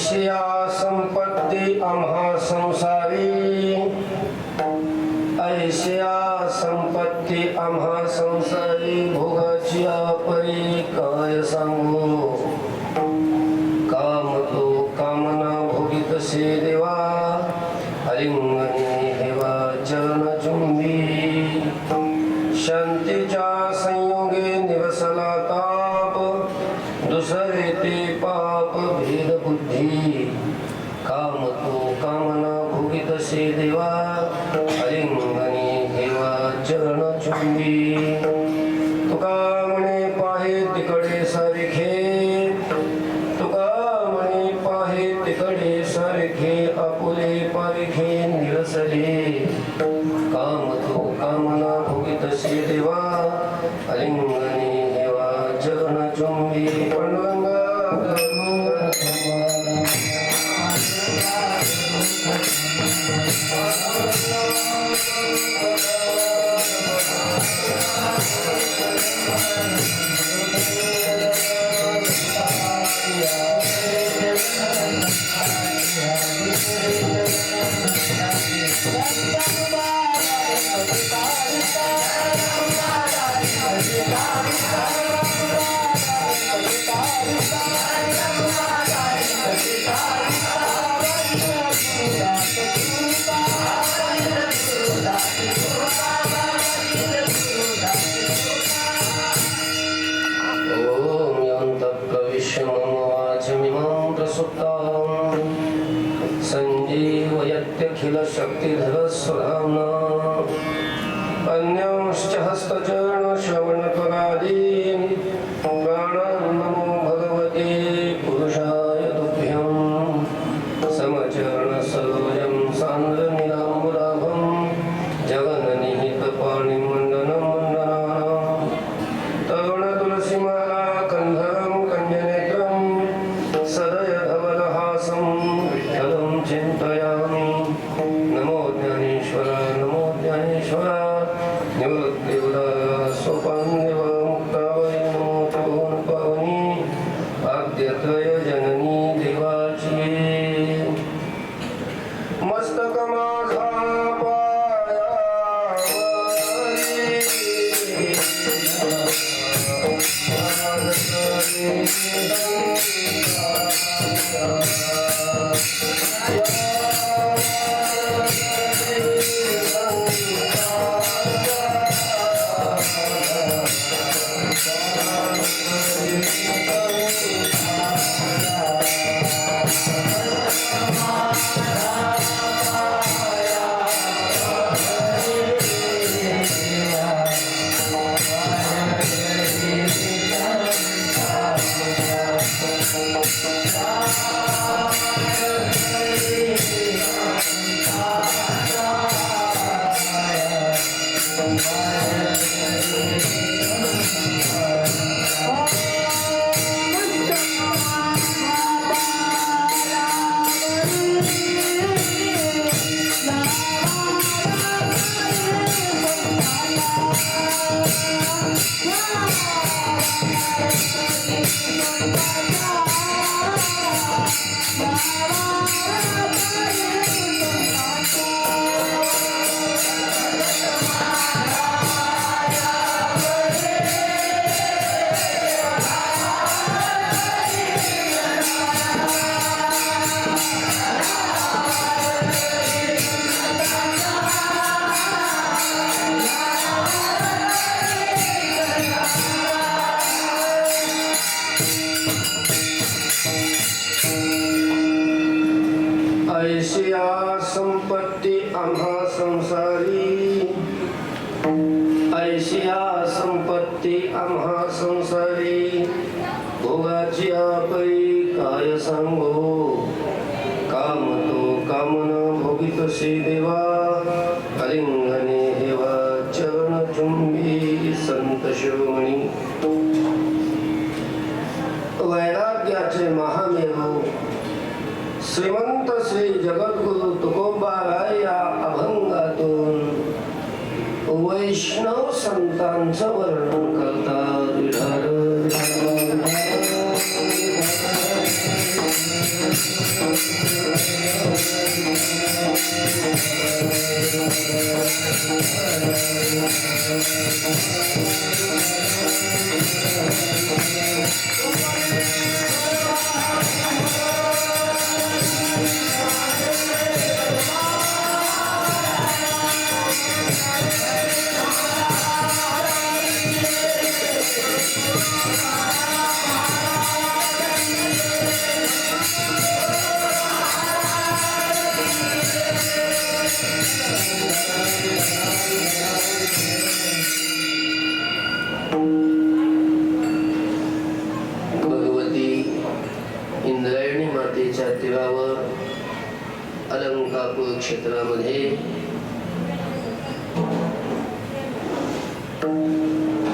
Asia संपत्ती आम्हा संसारी, ऐशिया संपत्ती आम्हा संसारी, भोगाची परी काय सांगू. काम तो कामना भोगितसे देवा, अलिंगनी हेवा चरण चुंबी. शांतीच्या संयोगे निवसला ताप, दुसरे ते पाप भेद बुद्धी. काम तो कामना भोगितसे देवा, अलिंगनी हेवा चरण चुंबी. तुका म्हणे पाहे तिकडे सारखे, तुका म्हणे पाहे तिकडे सारखे, आपुले पारखे निरसले. काम तो कामना भोगितसे देवा, अलिंगनी हेवा चरण चुंबी. पांडुरंगा संजीवयत्यखिल शक्तिधर स्वधाम्ना, अन्यांश्च हस्तचरण श्रवणत्वगादीन् प्राणान् नमो भगवते पुरुषाय तुभ्यं. समचरण सरोजं सान्द्रनीलाम्बुराभं, जगन्निहितपाणिमण्डनं वन्दनानां. तरुणतुलसीमाला कन्धरं कन्यनेत्रं, सदयधवलहासं विठ्ठलं चिन्तयामि. नमो ज्ञानेश्वर नमो ज्ञानेश्वर, निवृत्तिउदार सोपान्यव मुक्तावै नमो त्रिभुवनपावनी, आद्यत्रय जननी देवाची. मस्तक माझा ऐशिया संपत्ती आम्हा संसारी, ऐशिया संपत्ती आम्हा संसारी, भोगाची परी काय सांगो. काम तो कामना भोगितसे देवा, अलिंगने हेवा चरण चुंबी. संत शिरोमणी वैराग्याचे महामेरू श्रीमंत श्री जगद्गुरु तुकोबाराय या अभंगातून वैष्णव संतांचं वर्णन करतात. विठाल तीरावर अलंकापूर क्षेत्रामध्ये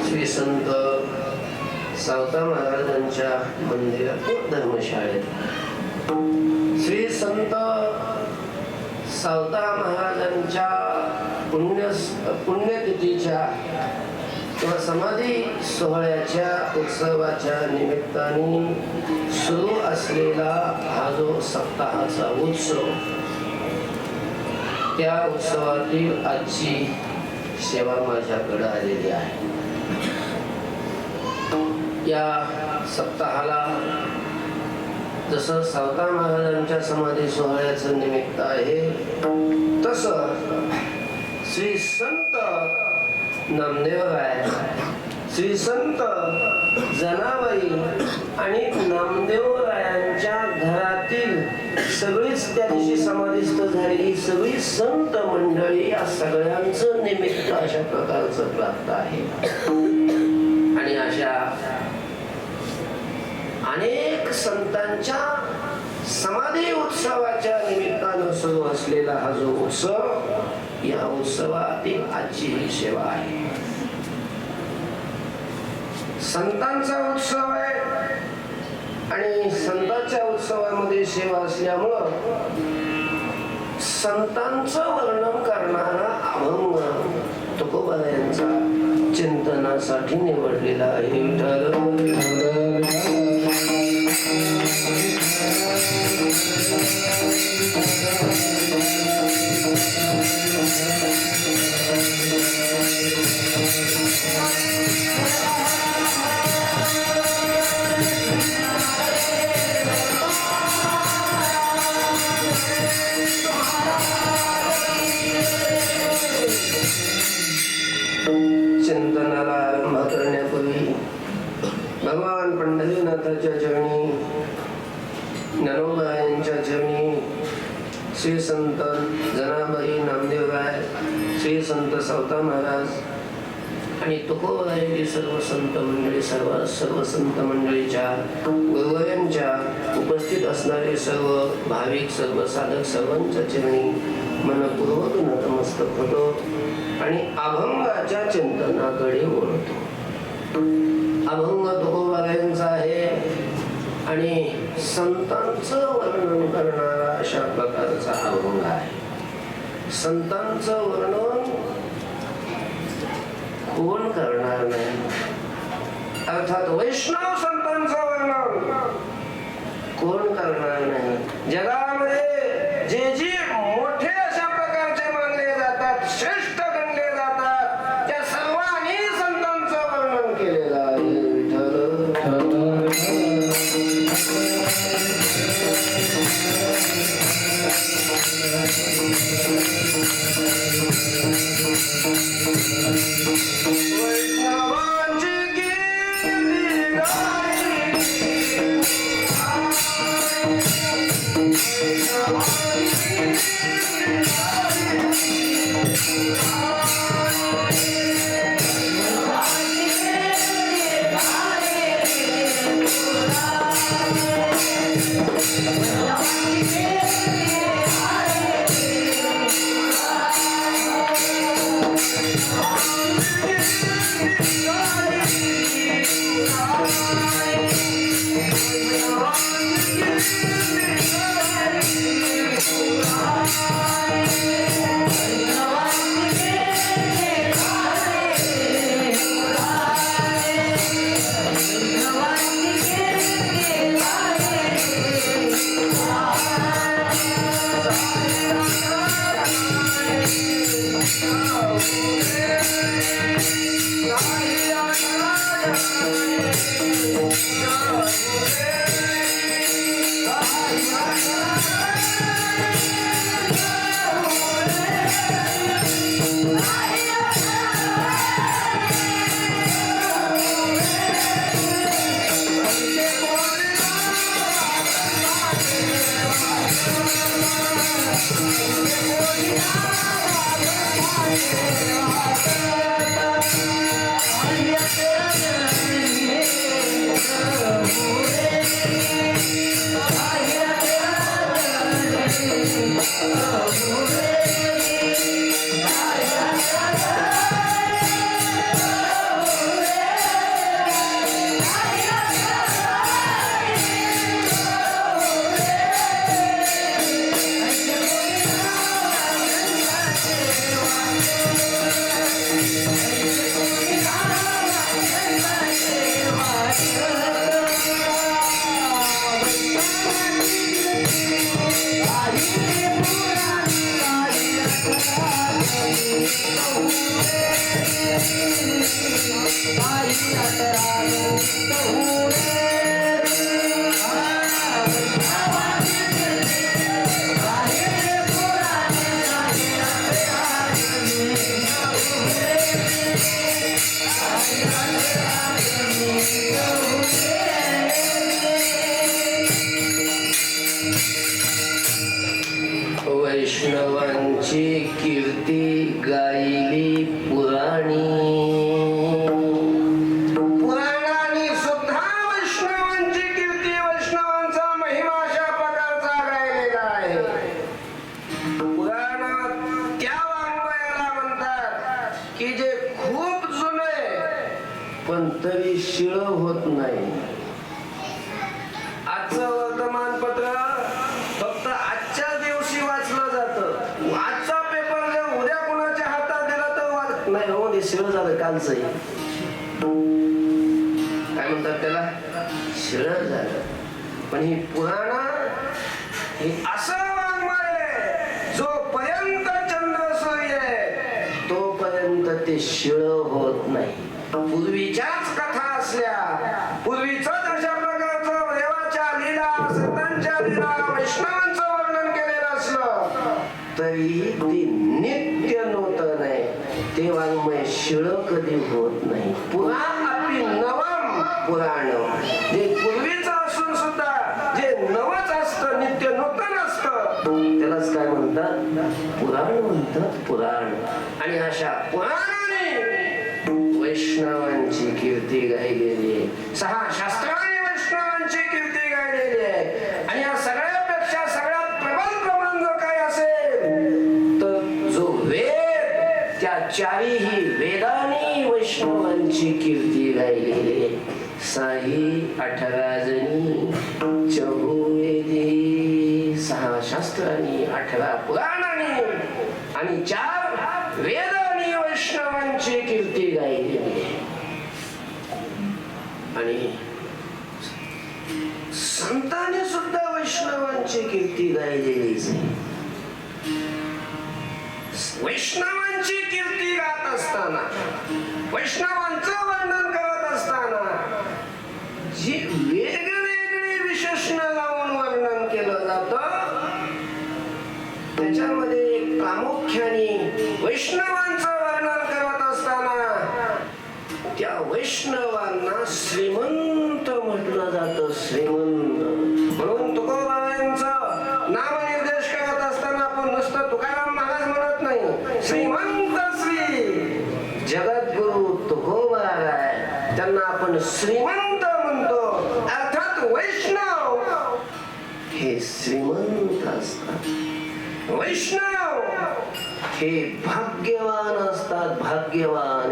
श्री संत सावता महाराजांच्या मंदिरात धर्मशाळेत श्री संत सावता महाराजांच्या पुण्यतिथीच्या किंवा समाधी सोहळ्याच्या उत्सवाच्या निमित्ताने सुरू असलेला हा जो सप्ताहाचा उत्सव, त्या उत्सवातील आजची सेवा माझ्याकडे आलेली आहे. या सप्ताहाला जसं सावता महाराजांच्या समाधी सोहळ्याचं निमित्त आहे, तसं श्री संत नामदेवराय, श्री संत जनाबाई आणि नामदेवरायांच्या घरातील सगळीच त्या दिवशी समाधिस्थ झालेली सगळी संत मंडळी, या सगळ्यांचं निमित्त अशा प्रकारचं प्राप्त आहे. आणि अशा अनेक संतांच्या समाधी उत्सवाच्या निमित्तानं सुरू असलेला हा जो उत्सव, या उत्सवातील आजची ही सेवा आहे. संतांचा उत्सव आहे आणि संतांच्या उत्सवामध्ये सेवा असल्यामुळं संतांचं वर्णन करणारा अभंग तुकोबारायांचा चिंतनासाठी निवडलेला आहे. चिंतनाला आरंभ करण्यापूर्वी भगवान पंढरीनाथाच्या चरणी, ज्ञानोबायांच्या चरणी, श्री संत जनाबाई नामदेवराय, श्री संत सावता महाराज आणि तुकोबारायांची सर्व संत मंडळी, सर्व संत मंडळीच्या गुरुवर्यांच्या उपस्थित असणारे सर्व भाविक, सर्व साधक, सर्वांच्या चरणी मनपूर्वक नतमस्तक होतो आणि अभंगाच्या चिंतनाकडे वळतो. अभंग तुकोबारायांचा आहे आणि संतांचं वर्णन करणारा अशा प्रकारचा अभंग आहे. संतांचं वर्णन कोण करणार नाही, अर्थात वैष्णव संतांचं वर्णन कोण करणार नाही. जगामध्ये जे जे मोठे अशा प्रकारचे मानले जातात, श्रेष्ठ गणले जातात, त्या सर्वांनी संतांचं वर्णन केलेलं आहे. वैष्णवांची गिरी गाई वैष्णवांची कीर्ती गायली पुराणी. पुराणांनी सुद्धा वैष्णवांची कीर्ती, वैष्णवांचा महिमा अशा प्रकारचा गायलेला आहे. पुराणात त्या वाङ्मयाला म्हणतात की जे खूप जुने पण तरी शिळ होत नाही. आजचं वर्तमानपत्र फक्त आजच्या दिवशी वाचलं जातं. आजचा पेपर जर उद्या कुणाच्या हातात दिला तर नाही हो, ते शिळ झालं कालचं. काय म्हणतात त्याला, शिळ झालं. पण ही पुराण हे असं वाङ्मय आहे, जोपर्यंत चंद्र सूर्य आहे तोपर्यंत ते शिळ होत नाही. पूर्वीच्याच कथा असल्या, पूर्वीच अशा प्रकारचं देवाच्या लीला, संतांच्या लीला, वैष्णवांचं वर्णन केलेलं असलं तरी ते नित्य नूतन आहे. ते वाङ्मय शिळ कधी होत नाही. पुराण आपली नवम पुराण, जे पूर्वीचं असून सुद्धा जे नवच असतं, नित्य नूतन असतं, त्यालाच काय म्हणतात, पुराण म्हणतात. पुराण. आणि अशा पुराणाने वैष्णवांची कीर्ती गायलेली आहे. 6 शास्त्रांनी वैष्णवांची कीर्ती गायलेली आहे. आणि या सगळ्यापेक्षा सगळ्यात प्रबल प्रमाण जर काय असेल तर जो वेद, त्या 4ही वेदांनी वैष्णवांची कीर्ती गायलेली आहे. 6 18 जणी चहुवेदी. 6 शास्त्रांनी, 18 पुराणांनी आणि 4 वेदांनी वैष्णवांची कीर्ती गायलेली आहे. आणि संतांनी सुद्धा वैष्णवांची कीर्ती गायलेलीच आहे. वैष्णवांची कीर्ती गात असताना, वैष्णवांचं वर्णन करत असताना जी वेगवेगळी विशेषण लावून वर्णन केलं जातं त्याच्यामध्ये प्रामुख्याने वैष्णवांचं वर्णन करत असताना त्या वैष्णवांना श्रीमंत म्हटलं जातं. श्रीमंत म्हणून तुकोबारायांचं नामनिर्देश करत असताना आपण नुसतं तुकाराम महाराज म्हणत नाही. श्रीमंत श्री जगद्गुरु तुकोबाराय, त्यांना आपण श्रीमंत म्हणतो. अर्थात वैष्णव हे श्रीमंत असतात. वैष्णव हे भाग्यवान असतात. भाग्यवान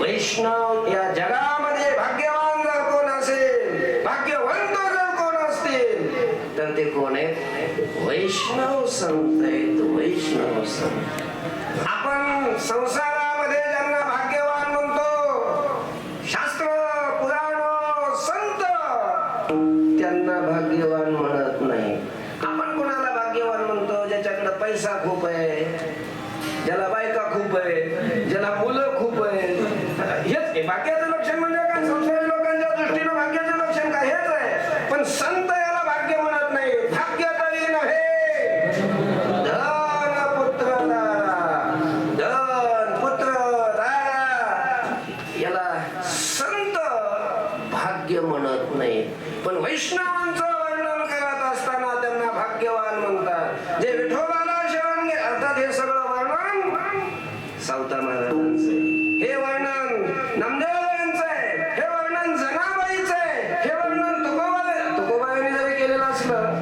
वैष्णव या जगामध्ये भाग्यवान कोण आहेत? वैष्णव संत आहेत. वैष्णव संत. आपण संसारामध्ये ज्यांना भाग्यवान म्हणतो, शास्त्र पुराण संत त्यांना भाग्यवान म्हणत नाही. आपण कोणाला भाग्यवान म्हणतो? ज्याच्याकडे पैसा खूप आहे, ज्याला बायका खूप आहे, ज्याला मुलं खूप आहेत. हेच भाग्याचं लक्षण म्हणजे काय? संसारी लोकांच्या दृष्टीनं भाग्याचं लक्षण काय? हेच आहे. पण संत याला भाग्य म्हणत नाही. भाग्य तरी नव्हे, धन पुत्र दारा, धन पुत्र दारा, याला संत भाग्य म्हणत नाही. पण वैष्णवांचं वर्णन करत असताना त्यांना भाग्यवान म्हणतात. जे विठोबाला शरण अर्थात हे सगळं वर्णन सावता महाराजांचं आहे, हे वर्णन नामदेवांचं आहे, हे वर्णन जनाबाईचं आहे, हे वर्णन तुकोबाईने जरी केलेलं असलं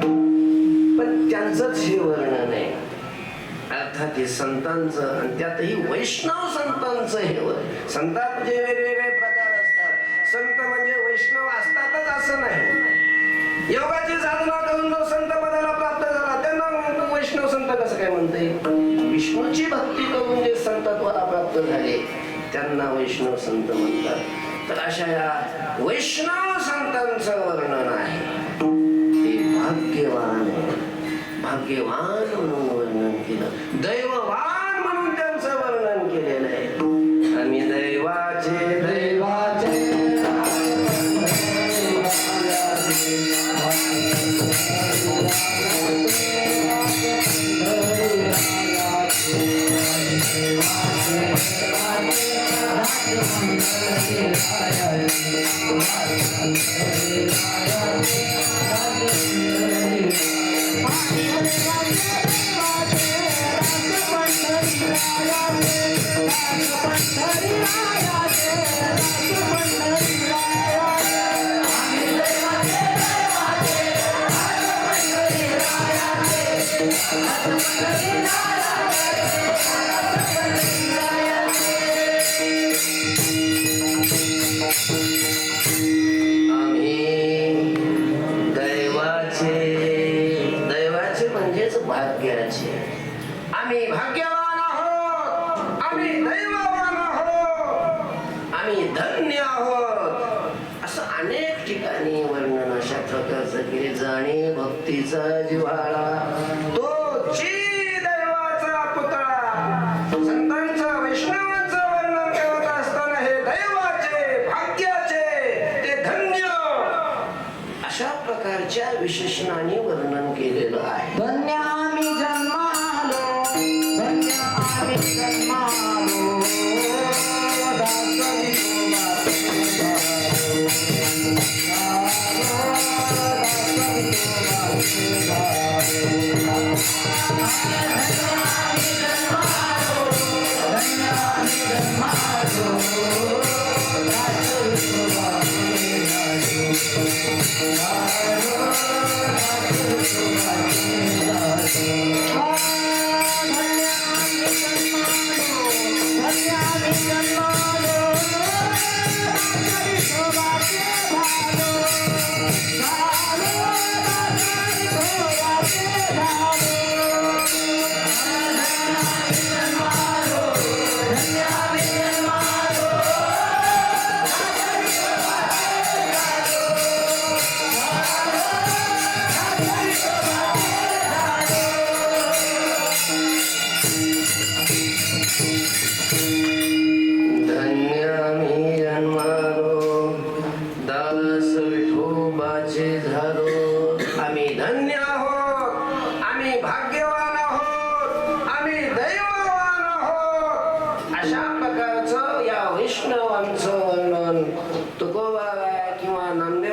पण त्यांचंच हे वर्णन आहे. अर्थात हे संतांचं, आणि त्यातही वैष्णव संतांचं हे वर्णन. संतात जे वेगवेगळे प्रकार असतात. संत म्हणजे वैष्णव असतातच असं नाही. योगाची साधना करून जो संत पदाला प्राप्त झाला त्यांना वैष्णव संत कसं काय म्हणता येईल? विष्णूची भक्ती करून जे संतत्वाला प्राप्त झाले त्यांना वैष्णव संत म्हणतात. तर अशा या वैष्णव संतांचं वर्णन आहे ते भाग्यवान आहे. भाग्यवान म्हणून वर्णन केलं, दैववान म्हणून त्यांचं वर्णन केलेलं आहे. आम्ही दैवाचे दैवाचे आम्ही भाग्यवान आहोत, आम्ही दैववान आहोत, आम्ही धन्य आहोत, असं अनेक ठिकाणी वर्णन अशा प्रकारचं केले. जाणे भक्तीचा जिव्हाळा तो जी दैवाचा पुतळा. संतांचं वैष्णवांचं वर्णन करत असताना हे दैवाचे, भाग्याचे, ते धन्य अशा प्रकारच्या विशेषणाने वर्णन केलेलं आहे. धन्य आम्ही जन्मालो, धन्य आम्ही जन्मालो,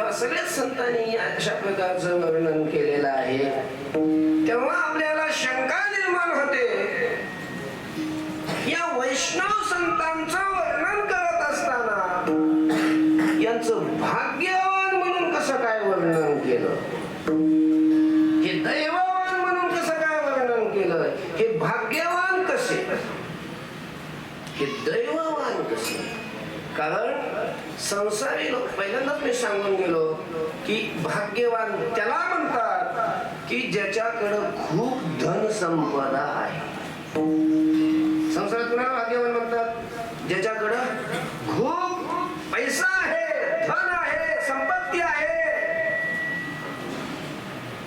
दासरी संतांनी अशा प्रकारचं वर्णन केलेलं आहे. तेव्हा आपल्याला शंका निर्माण होते, या वैष्णव संतांचं वर्णन करत असताना यांचं भाग्यवान म्हणून कसं काय वर्णन केलं, हे दैववान म्हणून कसं काय वर्णन केलं, हे भाग्यवान कसे, हे दैववान कसे? कारण संसारी लोक, पहिल्यांदाच मी सांगून गेलो की भाग्यवान त्याला म्हणतात की की ज्याच्याकडं खूप धन संपदा आहे. संसारात कुणाला भाग्यवान म्हणतात? ज्याच्याकडं खूप पैसा आहे, धन आहे, संपत्ती आहे,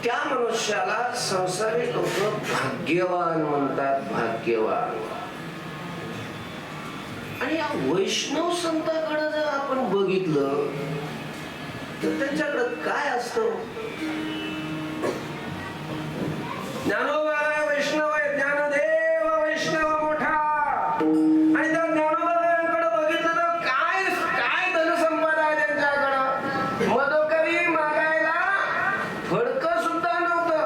त्या मनुष्याला संसारिक लोक भाग्यवान म्हणतात. भाग्यवान. आणि या वैष्णव संतांकडे जर आपण बघितलं तर त्यांच्याकडे काय असतं? ज्ञानोबा वैष्णव आहे, ज्ञानदेव वैष्णव मोठा. आणि त्या ज्ञानोबाकडे बघितलं तर काय काय धनसंपदा आहे त्यांच्याकडं. मदोकरी मागायला फडकं सुद्धा नव्हतं.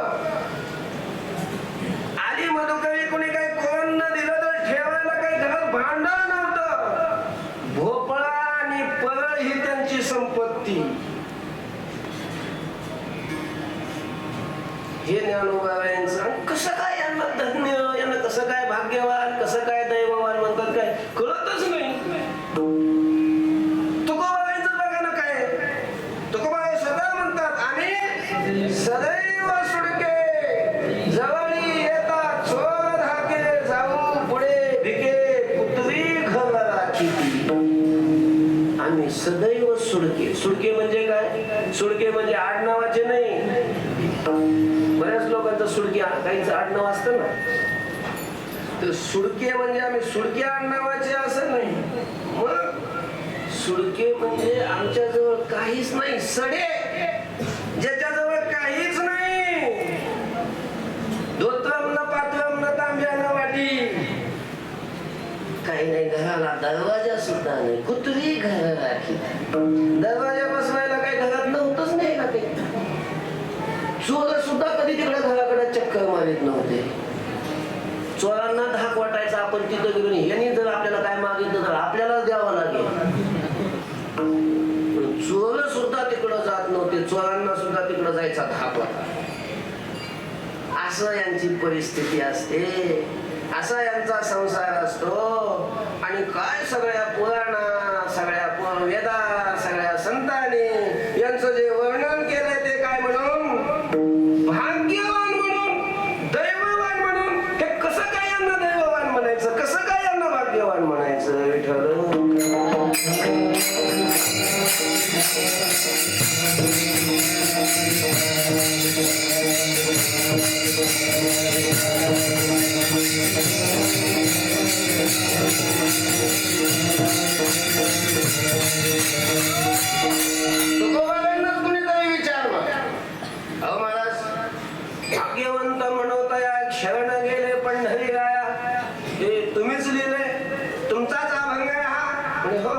आधी मदोकरी कोणी काही कोण न दिलं तर ठेवायला काही घरात भांडण नव्हतं. भोपळा आणि परळ ही त्यांची संपत्ती. हे ज्ञानोबाबांचं कसं काय यांना धन्य, यांना कसं काय भाग्यवान, कसं काय दैववान म्हणतात काय कळतच नाही. तुकोबाबांचं बघा ना काय. तुकोबाबा सदा म्हणतात आम्ही सदैव सुडके जवळी येता चोर धाके जाऊ पुढे भिके पुतळी घर राखीती. आम्ही सदैव सुडके. सुडके म्हणजे काय? सुडके म्हणजे आडनावाचे नाही. बऱ्याच लोकांचं सुडके काहींचं आडनाव असतं ना, तर सुडके म्हणजे आम्ही सुडके आडनावाचे असं नाही. मग सुडके म्हणजे आमच्या जवळ काहीच नाही. सडे, ज्याच्याजवळ काहीच नाही. धोत्रम न पात्रम न तांब्या न वाटी, काही नाही. घराला दरवाजा सुद्धा नाही. कुत्री घर राखी. दरवाजा बसवायला काही घरात नव्हतंच नाही का ते. चोर सुद्धा कधी तिकडे घराकडे चक्कर मारित नव्हते. चोरांना धाक वाटायचा आपण तिथं गेलो. यांनी जर आपल्याला काय मागितलं तर आपल्याला द्यावं लागेल. चोर सुद्धा तिकडं जात नव्हते. चोरांना सुद्धा तिकडं जायचा धाक वाटा. असं यांची परिस्थिती असते. असा यांचा संसार असतो. आणि काय सगळ्या पुराणा, सगळ्या वेदा, सगळ्या संतांनी यांचं जे वर्णन केलंय ते काय म्हणून? भाग्यवान म्हणून, दैववान म्हणून. हे कसं काय यांना दैववान म्हणायचं, कसं काय यांना भाग्यवान म्हणायचं? विठ्ठल तुकोबाबांनाच कुणीतरी विचारलं, अहो महाराज भाग्यवंत म्हणत या शरण गेले पंढरी राया, हे तुम्हीच लिहिले, तुमचाच अभंग आहे हा? म्हणे हो.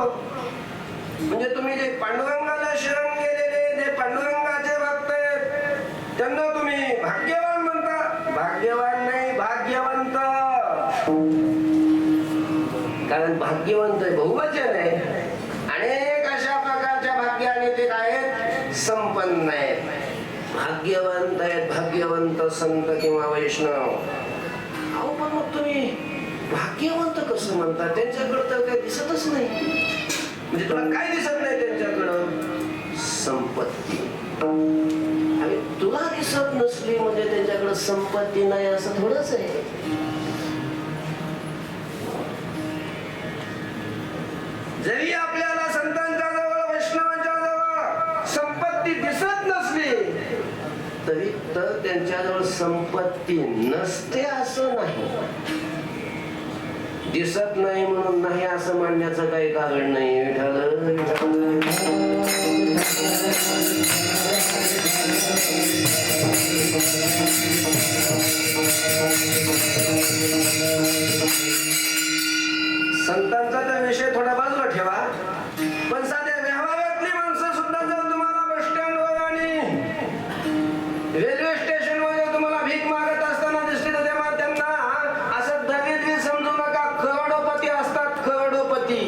म्हणजे तुम्ही जे पांडुरंगाला शरण गेलेले, जे पांडुरंगाचे भक्त आहेत, त्यांना तुम्ही भाग्यवान म्हणता? भाग्यवान नाही, भाग्यवंत. कारण भाग्यवंत बहुवचन आहे. अनेक अशा प्रकारच्या भाग्याने ते आहेत, संपन्न आहेत. भाग्यवंत आहेत, भाग्यवंत संत किंवा वैष्णव. अहो पण मग तुम्ही भाग्यवंत कसं म्हणता? त्यांच्याकडं तर काही दिसतच नाही. म्हणजे तुला काय दिसत नाही त्यांच्याकडं? संपत्ती. आणि तुला दिसत नसली म्हणजे त्यांच्याकडं संपत्ती नाही असं थोडंच आहे. जरी आपल्याला संतांच्या जवळ, वैष्णवांच्या जवळ संपत्ती दिसत नसली तरी तर त्यांच्याजवळ संपत्ती नसते असं नाही. दिसत नाही म्हणून नाही असं म्हणण्याचं काही कारण नाही. संतांचा तर विषय थोडा बाजूला ठेवा, पण साध्या व्यवहारातली माणसं सुद्धा जर तुम्हाला बस स्टँडवर आणि रेल्वे स्टेशनवर जर तुम्हाला भीक मागत असताना दिसली तर तेव्हा त्यांना असं दरिद्री समजू नका. करोडोपती असतात, करोडोपती.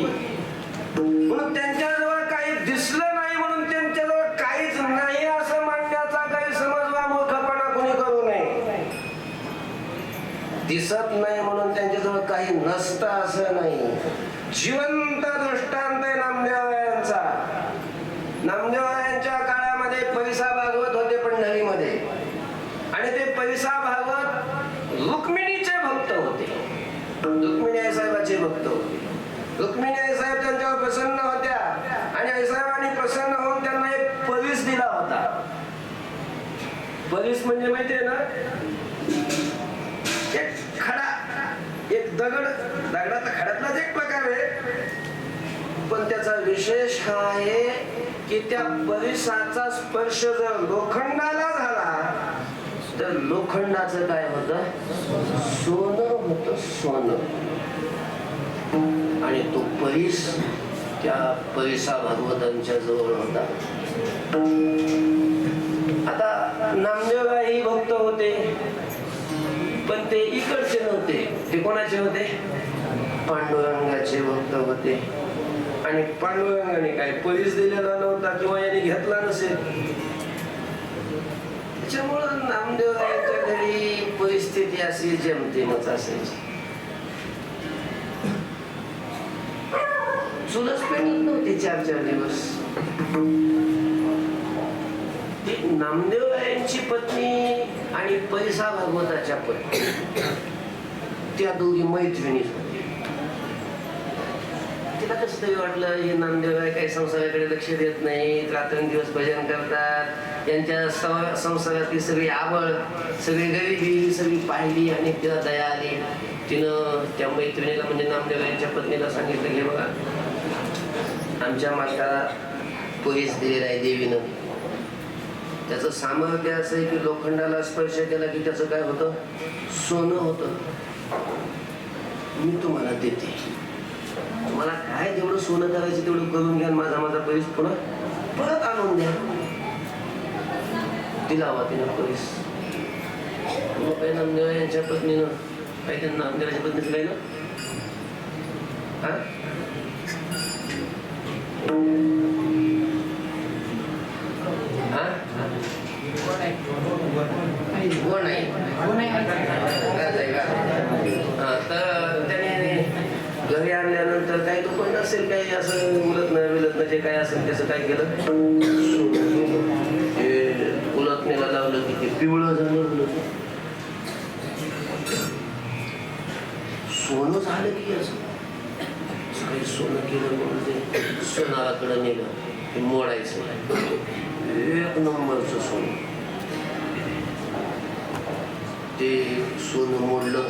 म्हणून त्यांच्याजवळ काही दिसलं नाही म्हणून त्यांच्याजवळ काहीच नाही असं मानण्याचा काही समजवा मूर्खपणा कोणी करू नये. दिसत नाही म्हणून त्यांच्याजवळ काही नसतं असं नाही. जिवंत दृष्टांत आहे नामदेवांचा. नामदेवांच्या काळामध्ये परिसा भागवत होते पंढरीमध्ये, आणि रुक्मिणी आई साहेबाचे भक्त होते. रुक्मिणी आई साहेब त्यांच्यावर प्रसन्न होत्या आणि आई साहेबांनी प्रसन्न होऊन त्यांना एक परीस दिला होता. परीस म्हणजे माहितीये ना, एक खडा, एक दगड, दगडाचा खड्यातलाच एक प्रकार आहे, पण त्याचा विशेष हा आहे की त्या परिसाचा स्पर्श जर लोखंडाला झाला तर लोखंडाचं काय होतं, सोनं होतं, सोनं. आणि तो परिस त्या परिसा भागवतांच्या जवळ होता. आता नामदेवराही भक्त होते, पण ते इकडचे नव्हते. ते कोणाचे होते, पांडुरंगाचे भक्त होते. आणि पांडुरंगाने काय परिस दिलेला नव्हता किंवा याने घेतला नसेल. त्याच्यामुळं नामदेवरायांच्या घरी परिस्थिती अशी जेमतेमच असायची. चुलच पेटत नव्हती 4-4 दिवस. ती नामदेवरायांची पत्नी आणि परिसा भागवताच्या पत्नी, त्या दोघी मैत्रिणीच होत्या. तिला कसं तरी वाटलं, हे नामदेवराय काही संसाराकडे लक्ष देत नाहीत, रात्रंदिवस भजन करतात, यांच्या संसारातली सगळी आवड, सगळी गरिबी सगळी पाहिली आणि तिला दया आली. तिनं त्या मैत्रिणीला म्हणजे नामदेवरायांच्या पत्नीला सांगितलं, घे बघा, आमच्या मालकाला पोलीस दिलेला आहे देवीनं. त्याचं सामर्थ्य असं आहे की लोखंडाला स्पर्श केला की त्याचं काय होतं, सोनं होतं. मी तुम्हाला देते, तुम्हाला काय जेवढं सोनं करायचं तेवढं करून घ्या, माझा माझा पोलीस पुन्हा परत आणून द्या. दिला हवा तिनं पोलीस. मग काय नामदेवरायांच्या पत्नीनं काय, त्या नामदेवाच्या पत्नीचं काय ना, हा तर त्याने घरी आणल्यानंतर काही तो पण असेल काही असं उलटणं जे काय असेल त्याचं काय केलं, उलटणीला लावलं की ते पिवळं झालं. सोनं झालं की असं काही सोनं केलं म्हणून ते सोनाराकडे नेलं, ते मोडायचं, एक नंबरचं सोनं. ते सोनं मोडलं,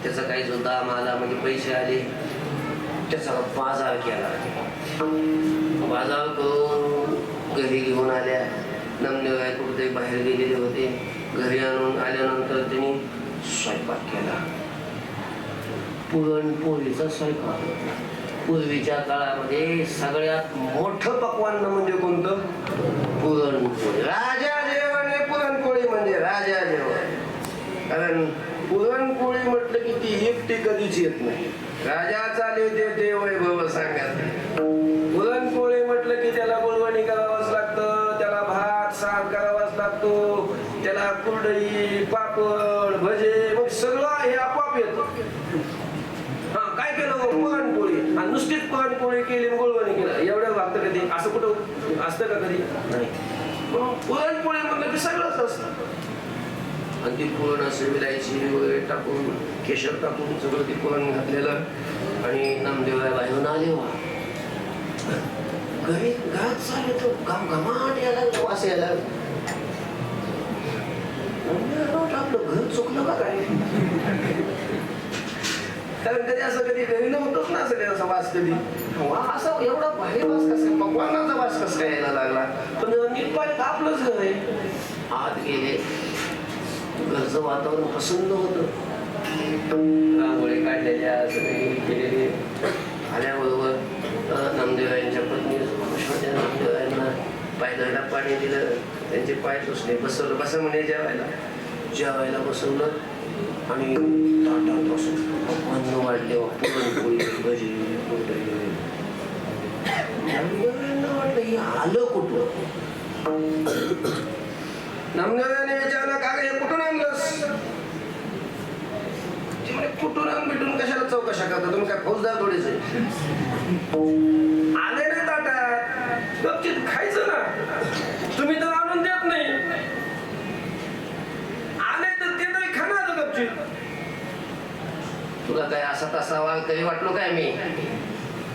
त्याचा काही जो दाम आला म्हणजे पैसे आले, त्याचा बाजार केला. बाजार करून घरी घेऊन आल्या. नामदेवराय कुठेतरी बाहेर गेलेले होते. घरी आणून आल्यानंतर त्यांनी स्वयंपाक केला, पुरणपोळीचा स्वयंपाक. पूर्वीच्या काळामध्ये सगळ्यात मोठं पक्वान म्हणजे कोणतं, पुरणपोळी. राजा जेवण आहे पुरणपोळी म्हणजे राजा जेवण. कारण पुरणपोळी म्हटलं की ती एकटी कधीच येत नाही. राजा चाले ते वैभव सांगत. पुरणपोळी म्हटलं की त्याला बोलवणी करावंच लागतं, त्याला भात सार करावाच लागतो, त्याला कुरडई पापड भजे मग सगळं हे आपोआप येतं. हा काय केलं, पुरणपोळी आणि नुसतीच पुरणपोळी केली, बोलवणी केलं, एवढं लागतं कधी, असं कुठं असतं का कधी नाही. पुरणपोळी म्हटलं की सगळंच असतं. आणि ती पुरण असं विलायची वगैरे टाकून, केशर टाकून सगळं ते पुरण घातलेलं. आणि नामदेवराय बाहेरून आले. वा घरी घात चालले तो घमाट यायला, वास यायला. आपलं घर चुकलं का काय, कारण कधी असं कधी घरी नव्हतंच ना असं असा वास कधी. असं एवढा भारी वास कसा, पकवानाचा वास कसा काय यायला लागला. पण नीटपाणी आपलंच घर आहे. आत गेले, घरचं वातावरण प्रसन्न होतं. रांगोळी काढलेल्या सगळे केलेले. आल्याबरोबर नामदेवरायांच्या पत्नी नामदेवरायांना पाय धुवायला पाणी दिलं, त्यांचे पाय पुसले, बसवलं, बसा म्हणे जेवायला. जेवायला बसवलं आणि ताटापासून अन्न वाढले, पुरणपोळी भजी वाटलं हे आलं कुठं. नामदेवरायाने विचारलं, का हे कुठून आणलंस. कुठून आण भेटून कशाला चौकशा करता, तुम्ही काय फौजदार थोडेच आले ना ताटात, गपचित खायचं ना. तुम्ही तर आणून देत नाही, आले तर ते तरी खाणार गपचित. तुला काय असा तसा वाल काही वाटलो काय मी?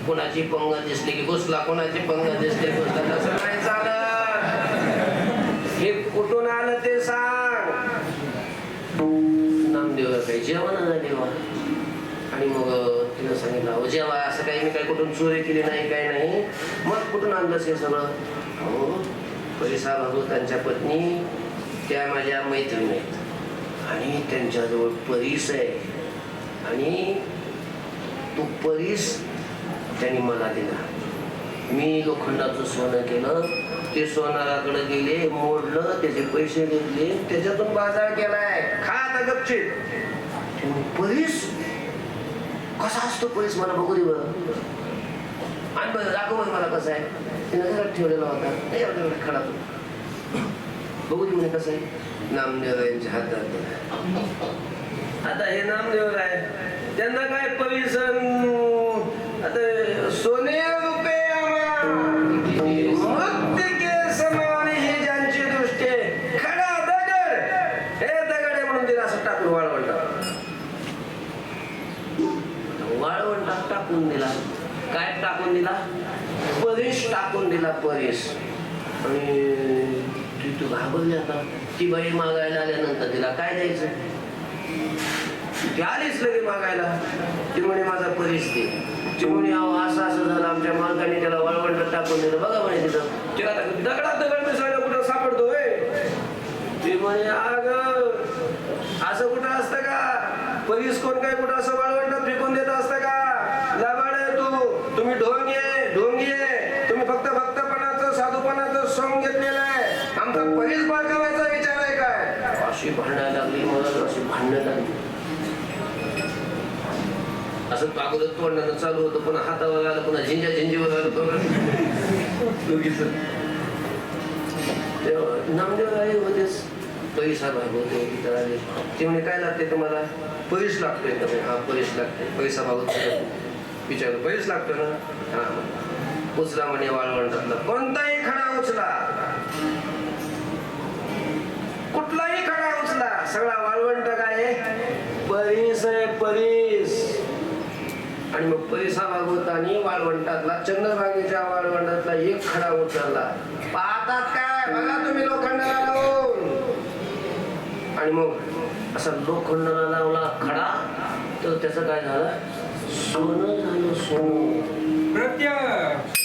कोणाची पंगत दिसली की घुसला, कोणाची पंगत दिसली घुसला, तसं नाही चालत. हे कुठून आलं ते सांग. नामदेव काही जेवण देवा. आणि मग तिनं सांगितलं, अहो जेव्हा असं काही मी काही कुठून चोरी केली नाही, काही नाही. मग कुठून आणलंस हे सगळं? अहो परिसा भागवतांच्या पत्नी त्या माझ्या मैत्रिणी आहेत आणि त्यांच्याजवळ परीस आहे आणि तो परीस त्यांनी मला दिला. मी लोखंडाचं सोनं केलं, ते सोनाराकडे गेले, मोडलं, त्याचे पैसे घेतले, त्याच्यातून बाजार केलाय. खा आता गपचित. परीस कसा असतो परीस मला बघू दे बरं. आणि बरं दाखव बरं मला कसं आहे. तिने घरात ठेवलेला होता, एवढा खडा बघू दे म्हणे कसं आहे. नामदेवरायांच्या हातात. आता हे नामदेवराय त्यांना काय परीस आता सोने रुपये समान हे ज्यांची दृष्टी खडा दगड, हे दगड आहे म्हणून तिला असं टाकून वाळवंटात टाकून दिला. काय टाकून दिला? परीस टाकून दिला. परीस. आणि तू घाबरली. आता ती बाई मागायला आल्यानंतर तिला काय द्यायचं? ती आलीच लगे मागायला. ती म्हणे माझा परीस दे. ती म्हणे अहो असं असं झालं, आमच्या मालकाने त्याला वाळवंटात टाकून दिलं. बघा म्हणे तिथं तिला दगडात दगड मिसळलं कुठं सापडतो. ती म्हणे अग असं कुठं असतं का? परीस कोण काय कुठं असं वाळवंटात फेकून देत असतं का? लाबाड आहे तू. तुम्ही ढोंगी आहे. तुम्ही फक्त भक्तपणाचं साधूपणाचं सोंग घेतलेलं आहे. आमचा परीस बाळगावायचा विचार आहे काय? अशी भांडायला लागली. मला अशी भांडणं लागली. असं अगोदर तोंडानं चालू होतं, पुन्हा हातावर आलं, पुन्हा झिंजीवर आलं. नामदेव आहे होतेच. पैसा भागवते तिथं आले. ते म्हणे काय लागते तुम्हाला? परीस लागतोय का? हा परीस लागते. पैसा भागवत विचारलं परीस लागतो ना? हा. उचला म्हणे वाळवंटातला कोणताही खडा उचला, कुठलाही खडा उचला, सगळा वाळवंट काय आहे? परीस आहे. परीस. आणि मग परिसा भागवतानी वाळवंटातला, चंद्रभागेच्या वाळवंटातला एक खडा उचलला. पाहतात काय? बघा तुम्ही लोखंडाला लावून. आणि मग असा लोखंडाला लावला खडा, तर त्याचं काय झालं? सोनं झालं. सोनं. प्रत्यक्ष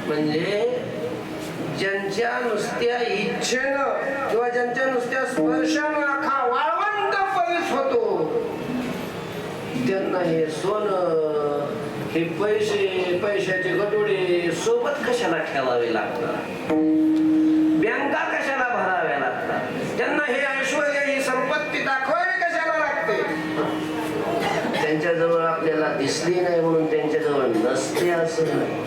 म्हणजे ज्यांच्या नुसत्या इच्छेनं किंवा ज्यांच्या नुसत्या स्पर्शानं अख्खा वाळवंट परीस होतो, त्यांना हे सोनं, हे पैशाचे गटोडे सोबत कशाला ठेवावे लागतात, बँका कशाला भराव्या लागतात, त्यांना हे ऐश्वर्य, ही संपत्ती दाखवावी कशाला लागते. त्यांच्याजवळ आपल्याला त्यांना दिसली नाही म्हणून त्यांच्याजवळ नसते असं नाही.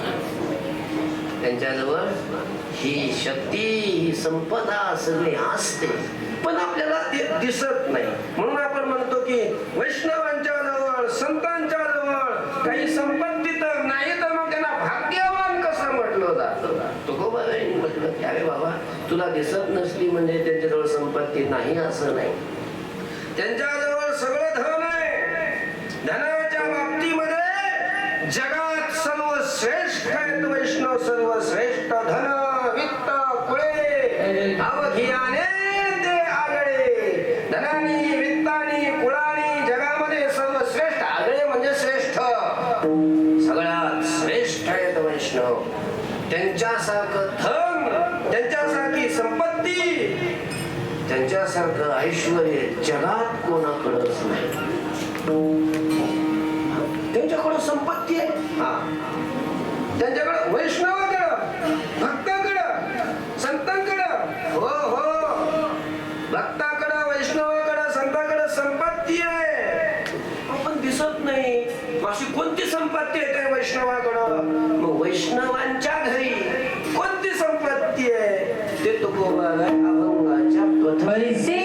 त्यांच्याजवळ ही शक्ती, ही संपदा सगळी असते, पण आपल्याला ते दिसत नाही. म्हणून आपण म्हणतो की वैष्णवांच्या जवळ, संतांच्या जवळ काही संपत्ती तर नाही, तर मग त्यांना भाग्यवान कसं म्हटलं जातं. तुकोबारायांनी म्हटलं की अरे बाबा, तुला दिसत नसली म्हणजे त्यांच्याजवळ संपत्ती नाही असं नाही. त्यांच्याजवळ सगळं धन आहे. धनाच्या बाबतीमध्ये जगात सर्वश्रेष्ठ आहेत वैष्णव, सर्वश्रेष्ठ. धन वित्त कुळे अवघियाने ते आगळे. धनानी वित्तानी कुळानी जगामध्ये सर्वश्रेष्ठ. आगळे म्हणजे श्रेष्ठ, सगळ्यात श्रेष्ठ आहेत वैष्णव. त्यांच्यासारखं धन, त्यांच्यासारखी संपत्ती, त्यांच्यासारखं ऐश्वर्य जगात कोणाकडंच नाही. त्यांच्याकडं संपत्ती आहे. त्यांच्याकडं वैष्णवाकडं, भक्ताकडं, संतांकडं, हो हो, भक्ताकडं, वैष्णवाकडं, संतांकडं संपत्ती आहे, पण दिसत नाही. अशी कोणती संपत्ती आहे त्या वैष्णवाकडं? मग वैष्णवांच्या घरी कोणती संपत्ती आहे ते तुकोबाराय अभंगाच्या पैसे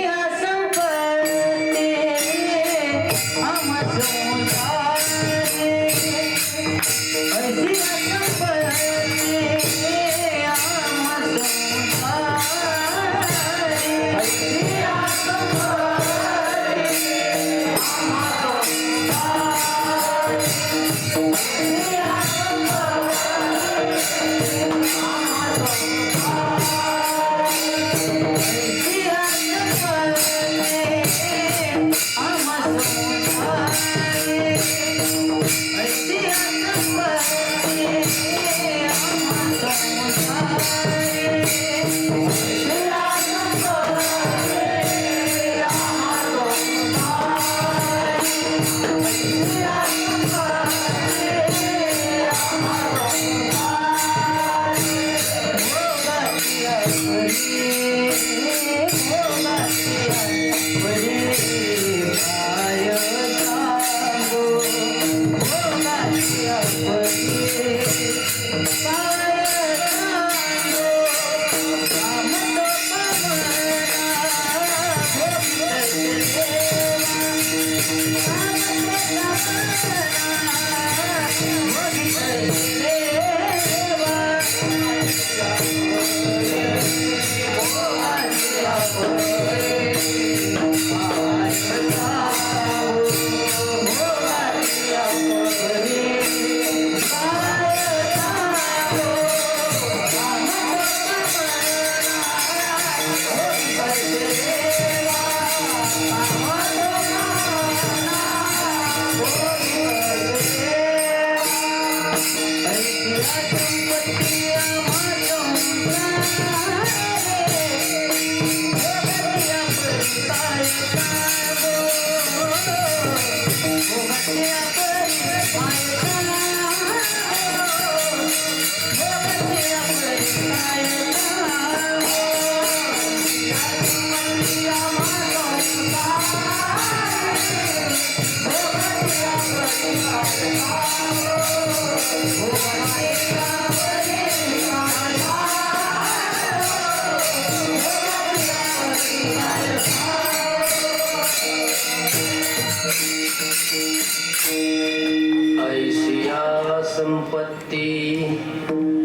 ऐसिया संपत्ती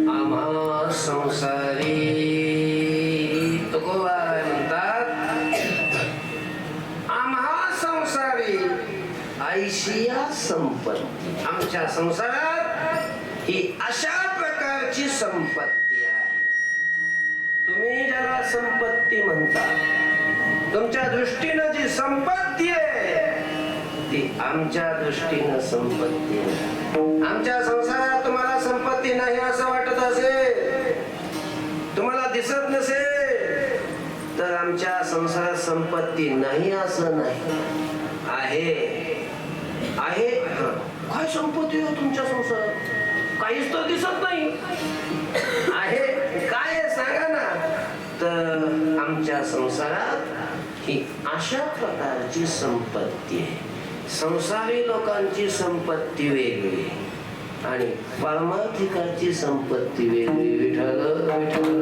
आम्हा संसारी. तुकोबाराय म्हणतात आम्हा संसारी ऐसिया संपत्ती. आमच्या संसारात ही अशा प्रकारची संपत्ती आहे. तुम्ही ज्याला संपत्ती म्हणता, तुमच्या दृष्टीनं जी संपत्ती आहे ती आमच्या दृष्टीनं संपत्ती आहे. आमच्या संसारात तुम्हाला संपत्ती नाही असं वाटत असेल, तुम्हाला दिसत नसेल, तर आमच्या संसारात संपत्ती नाही असं नाही. आहे आहे. काय संपत्ती हो तुमच्या संसारात? काहीच तर दिसत नाही. आहे काय आहे सांगा ना. तर आमच्या संसारात ही अशा प्रकारची संपत्ती आहे. संसारी लोकांची संपत्ती वेगळी आणि परमार्थिकाची संपत्ती वेगळी. विठ्ठल विठ्ठल.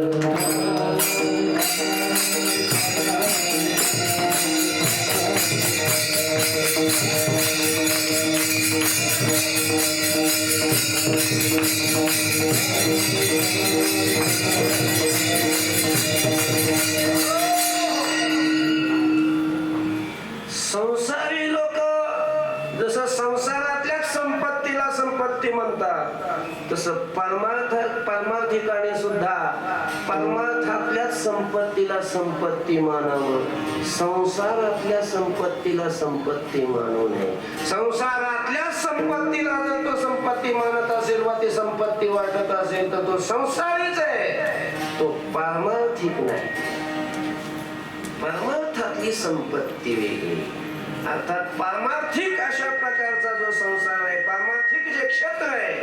संसारी लोक जसं संसारातल्या संपत्तीला संपत्ती म्हणतात तसं परमार्थिकाने सुद्धा परमार्थातल्या संपत्तीला संपत्ती मानावं. संसारातल्या संपत्तीला संपत्ती मानू नये. संसारातल्या संपत्तीला जर तो संपत्ती मानत असेल व ती संपत्ती वाटत असेल तर तो संसारीच आहे, तो पारमार्थिक नाही. परमार्थातली संपत्ती वेगळी. अर्थात पारमार्थिक अशा प्रकारचा जो संसार आहे, पारमार्थिक जे क्षेत्र आहे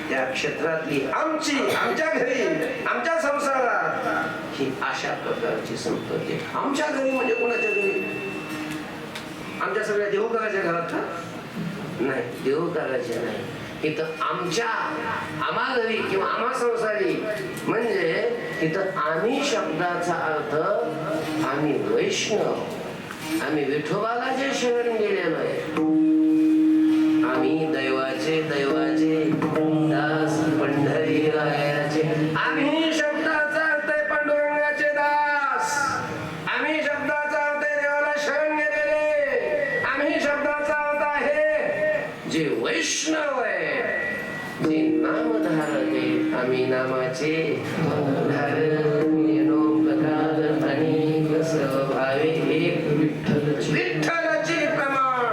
त्या क्षेत्रातली आमच्या घरी आमच्या संसारात ही अशा प्रकारची संपत्ती. आमच्या घरी म्हणजे कोणाच्या घरी? आमच्या सगळ्या देवकाराच्या घरात नाही, देवकाराच्या नाही. इथं आम्हा घरी किंवा आम्हा संसारी म्हणजे इथं आम्ही शब्दाचा अर्थ आम्ही वैष्णव, आम्ही विठोबाला जे शरण गेलेलो आहे, आम्ही दैवाचे दास पंढरीरायाचे. आम्ही शब्दाचा अर्थ आहे पांडुरंगाचे दास, आम्ही शब्दाचा अर्थ आहे देवाला शरण गेलेले, आम्ही शब्दाचा अर्थ आहे जे वैष्णव आहे, जे नामधारक आहे. आम्ही नामाचे धारक आणि स्वभावे एक विठ्ठलाचे प्रमाण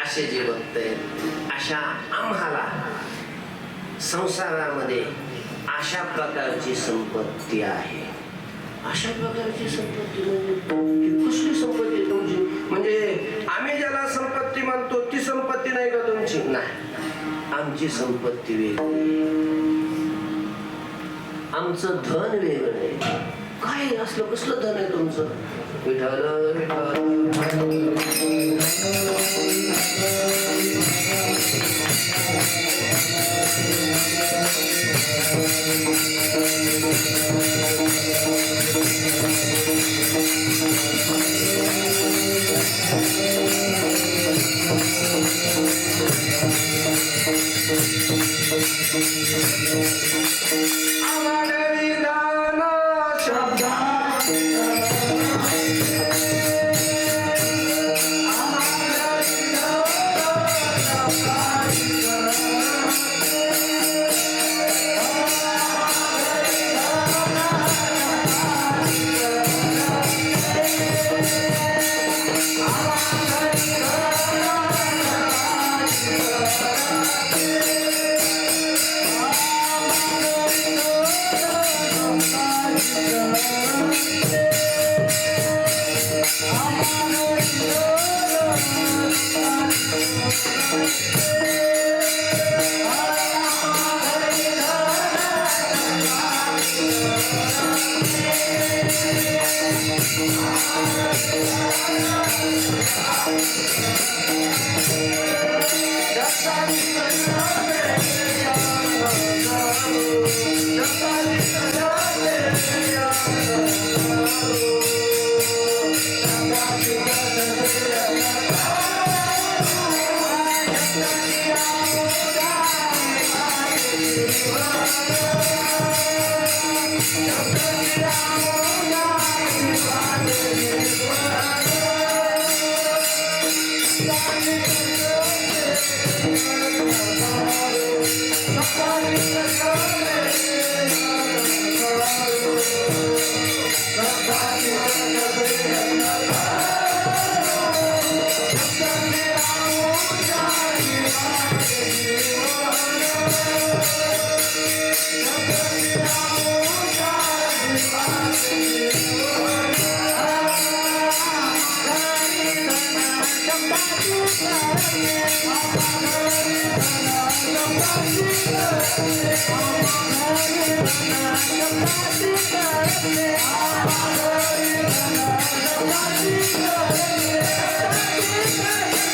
असे जे भक्त आहेत, अशा आम्हाला संसारामध्ये अशा प्रकारची संपत्ती आहे. अशा प्रकारची संपत्ती म्हणजे कसली संपत्ती आहे तुमची? म्हणजे आम्ही ज्याला संपत्ती मानतो ती संपत्ती नाही का तुमची? नाही, आमची संपत्ती वेगळी, आमचं धन वेगळं आहे. काय असलं कसलं धन आहे तुमचं? विठ्ठल विठ्ठल. Thank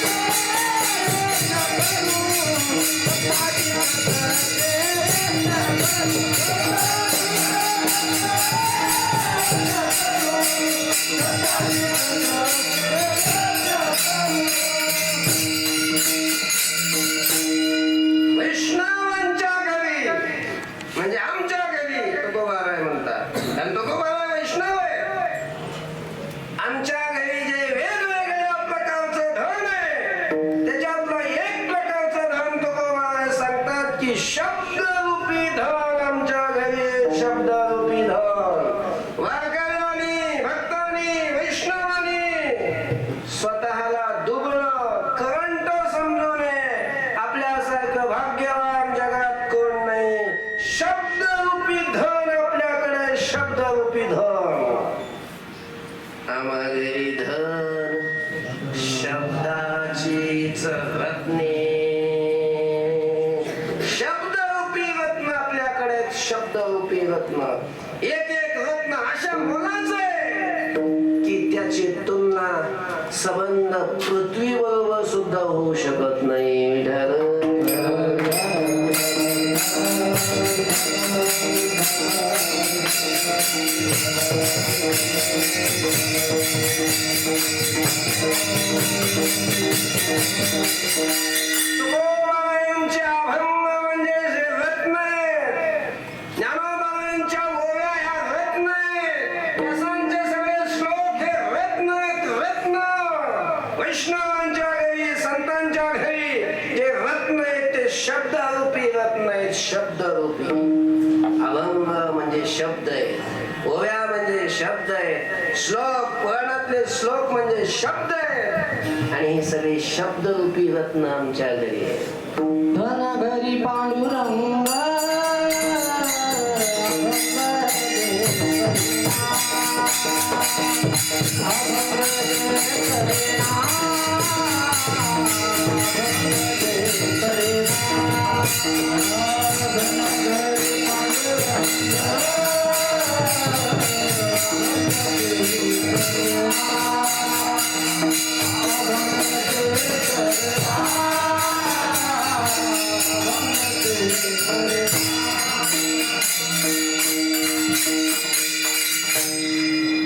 you. शब्द रूपी धन आमच्या घरी शब्द रूपी धन वारकऱ्यांनी भक्तांनी वैष्णवांनी स्वतःला दुबळं करंट समजू नये आपल्यासारखं भाग्यवान जगात कोण नाही शब्द रूपी धन आपल्याकडे शब्द रूपी धन आम्हा घरी धन शब्दाचीच रत्ने शब्दरूपी रत्न आपल्याकडे शब्दरूपी रत्न एक एक रत्न अशा मोलाचं आहे की त्याची तुलना संबंध पृथ्वी बरोबर सुद्धा होऊ शकत नाही विठाल तुकोबाबांच्या अभंग म्हणजे जे रत्न आहेत ज्ञानोबाबांच्या ओव्या ह्या रत्न आहेत व्यासांचे सगळे श्लोक हे रत्न आहेत रत्न वैष्णवांच्या घरी संतांच्या घरी जे रत्न आहेत ते शब्दरूपी रत्न आहेत शब्दरूपी अभंग म्हणजे शब्द आहे ओव्या म्हणजे शब्द आहे श्लोक पुराणातले श्लोक म्हणजे शब्द आहे आणि हे सगळे शब्दरूपी रत्न आमच्या घरी आहे धन घरी पांडुरंग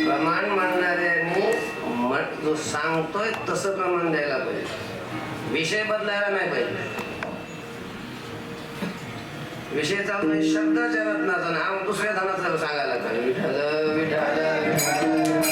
प्रमाण मानणाऱ्यांनी जो सांगतोय तसं प्रमाण द्यायला पाहिजे विषय बदलायला नाही पाहिजे विषय चालू शब्दाच्या रत्नाचा नाव दुसऱ्या धनाचं सांगायला पाहिजे विठाल विठाल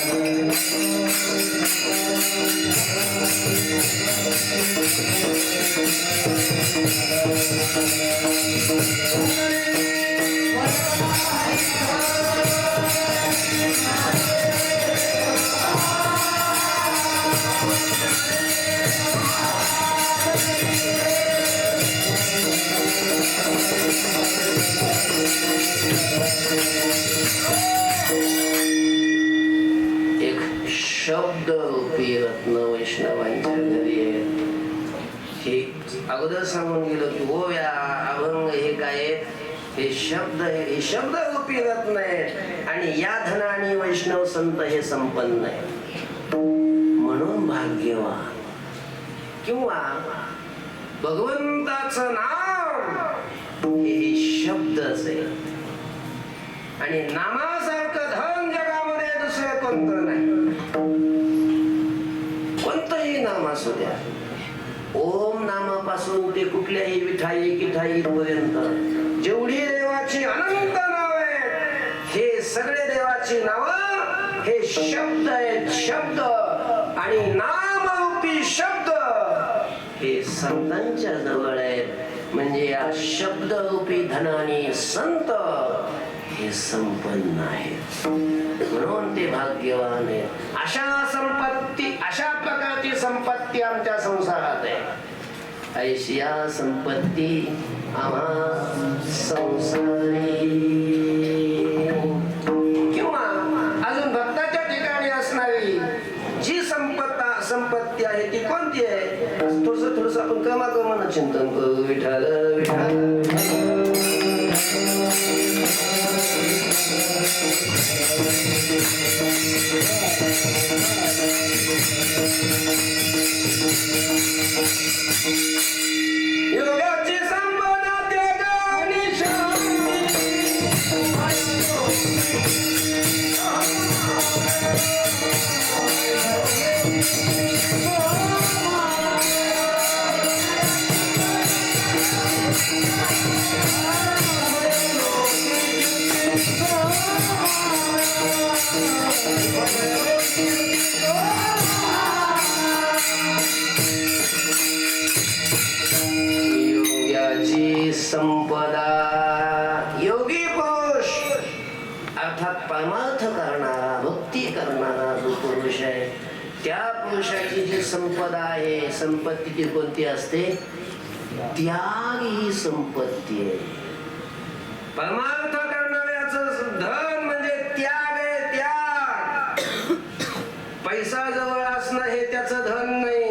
एक शब्द रूपी रत्न वैष्णवांच्या घरी आहे हे अगोदर सांगून गेलो की ओव्या अभंग हे काय आहेत हे शब्द आहे हे शब्द रूपी रत्न आहे आणि या धनाने वैष्णव संत हे संपन्न आहे म्हणून भाग्यवान किंवा भगवंताचं नाव हे शब्दच आहे आणि नामासारखं धन जगामध्ये दुसरं कोणतं नाही कोणतंही नाम असू द्या ओम नामापासून ते कुठल्याही विठाई किठाई पर्यंत जेवढी देवाची अनंत नाव आहेत हे सगळे देवाची नाव हे शब्द आहेत शब्द आणि नामरूपी शब्द हे संतांच्या जवळ आहेत म्हणजे या शब्दरूपी धनाने संत हे संपन्न आहेत म्हणून ते भाग्यवान आहेत अशा संपत्ती अशा प्रकारची संपत्ती आमच्या संसारात आहे ऐशिया संपत्ती आम्हा संसारी किंवा अजून भक्ताच्या ठिकाणी असणारी जी संपत्ती आहे ती कोणती आहे थोडस आपण क्रमाक्रमानं चिंतन करू विठाल विठाल योगाची संपदा त्याग आणि शांती योगाची संपदा संपदा आहे. संपत्ती ती कोणती असते? त्याग ही संपत्ती आहे. परमार्थ करणाऱ्याचं धन म्हणजे त्याग आहे. त्याग. पैसा जवळ असणं हे त्याचं धन नाही.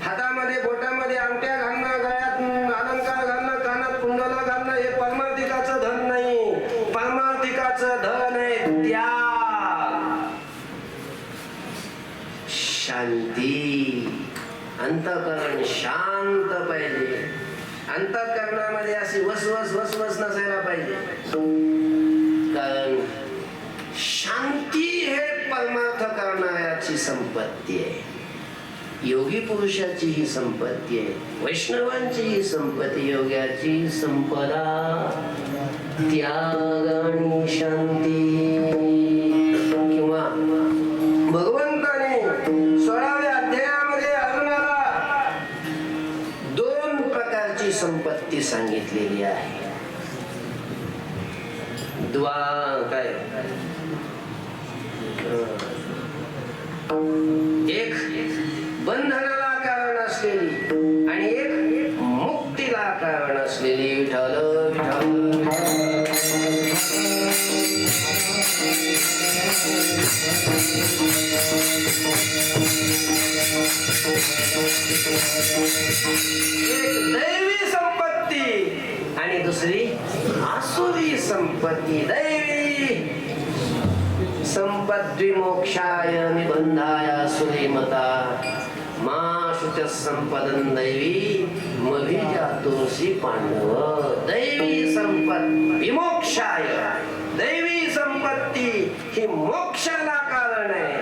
हातामध्ये बोटामध्ये अंगठ्या घालणं, गळ्यात अलंकार घालणं, कानात कुंडला घालणं हे परमार्थिकाचं धन नाही. परमार्थिकाचं धन आहे त्याग, शांती. अंतःकरण शांत पाहिजे. अंतःकरणामध्ये अशी वसवस वसवस नसायला पाहिजे. कारण शांती हे परमार्थ करणाऱ्याची संपत्ती आहे. योगी पुरुषाची ही संपत्ती आहे. वैष्णवांची ही संपत्ती. योग्याची संपदा त्याग आणि शांती. किंवा भगवंताने 16व्या अध्यायामध्ये अर्जुनाला 2 प्रकारची संपत्ती सांगितलेली आहे. काय एक बंधनाला कारण असलेली आणि एक मुक्तीला कारण असलेली. विठ्ठल एक दैवी संपत्ती आणि दुसरी आसुरी संपत्ती. दैवी संपद्वी मोक्षाय निबंधाय सुरीमता मा शुच संपदन दैवी मभिजातोसी पांडव. दैवी संपत्ती विमोक्षाय. दैवी संपत्ती ही मोक्षाला कारण आहे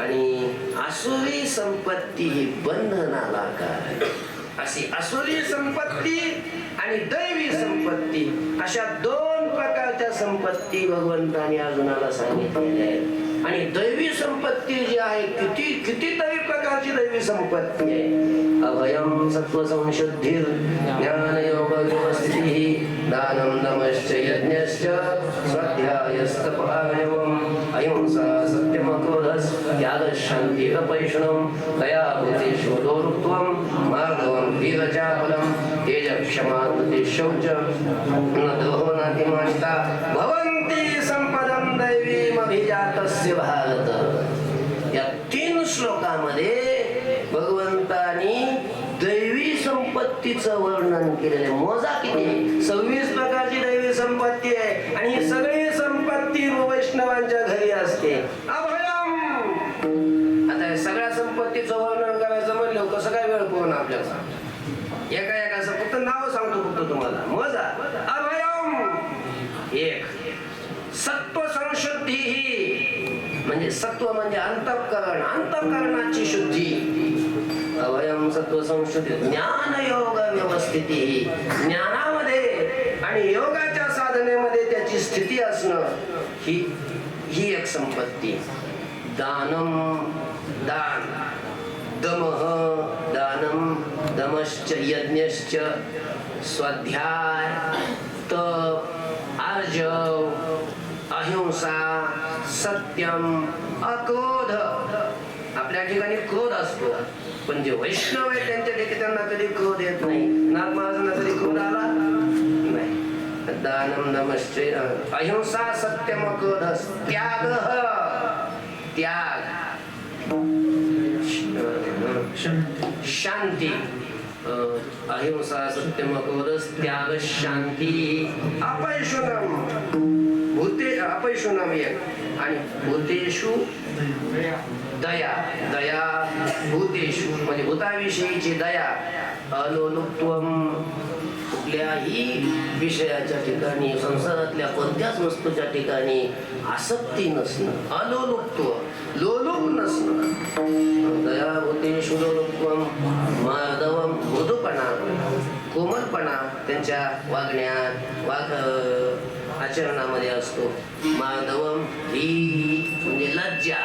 आणि आसुरी संपत्ती ही बंधनाला कारण. अशी आसुरी संपत्ती आणि दैवी संपत्ती अशा 2 प्रकारच्या संपत्ती भगवंताने अर्जुनाला सांगितलेल्या आहेत. आणि दैवी संपत्ती जी आहे कितीतरी प्रकारची दैवी संपत्ती आहे. अभयम सत्व संशुद्धिर ज्ञान योग व्यवस्थितिः दानं दमश्च यज्ञश्च स्वाध्यायस्तपः अहिंसा सत्यमक्रोधस् त्यागः शान्तिः अपैशुनम् दया भूतेषु दोरुत्वं मार्गवं वीरचापलं तेजक्षमा धृतिः शौचं न द्रोहो नातिमानिता भवन्ति संपदं दैवीमभिजातस्य भारत. या 3 श्लोकामध्ये भगवंतानी दैवी संपत्तीचं वर्णन केलेलं. मोजा किती? 26 प्रकारची दैवी संपत्ती आहे आणि ही सगळी संपत्ती वैष्णवांच्या घरी असते. अभयम. आता सगळ्या संपत्तीचं वर्णन करायचं म्हणलं कसं काय वेळ कोण आपल्याला? एका फक्त नाव सांगतो फक्त तुम्हाला. मोजा. अभयम. एक सत्व संशुद्धी ही म्हणजे सत्व म्हणजे अंतःकरण, अंतःकरणाची शुद्धी. अभयम सत्व संशुद्धी. ज्ञान योग व्यवस्थिती. ज्ञानामध्ये आणि योगाच्या साधनेमध्ये त्याची स्थिती असणं ही एक संपत्ती. दानम दान. दमः दानम दमश्च यज्ञश्च स्वाध्याय तप आर्जव अहिंसा सत्यम अक्रोध. आपल्या ठिकाणी क्रोध असतो पण जे वैष्णव आहे त्यांच्या ठिकाणी त्यांना कधी क्रोध येत नाही. नागमहाराजांना कधी क्रोध आला नाही. दानम दमश्च अहिंसा सत्यम अक्रोध त्याग. त्याग शांती. अहिंसा सत्यम अक्रोध त्याग शांती. अपैशुनम. अपैशुनम एक आणि भूतेषु दया. दया भूतेषु म्हणजे भूताविषयीची दया. अलोलुप्त्वम. कुठल्याही विषयाच्या ठिकाणी संसारातल्या कोणत्याच वस्तूच्या ठिकाणी आसक्ती नसणं. अलोलुप्त्व लोलुप नसणं. दया भूतेषु लोलुप्त्वम. मार्दवम मृदुपणा कोमलपणा त्यांच्या वागण्यात आचरणामध्ये असतो. मार्दवम ही म्हणजे लज्जा.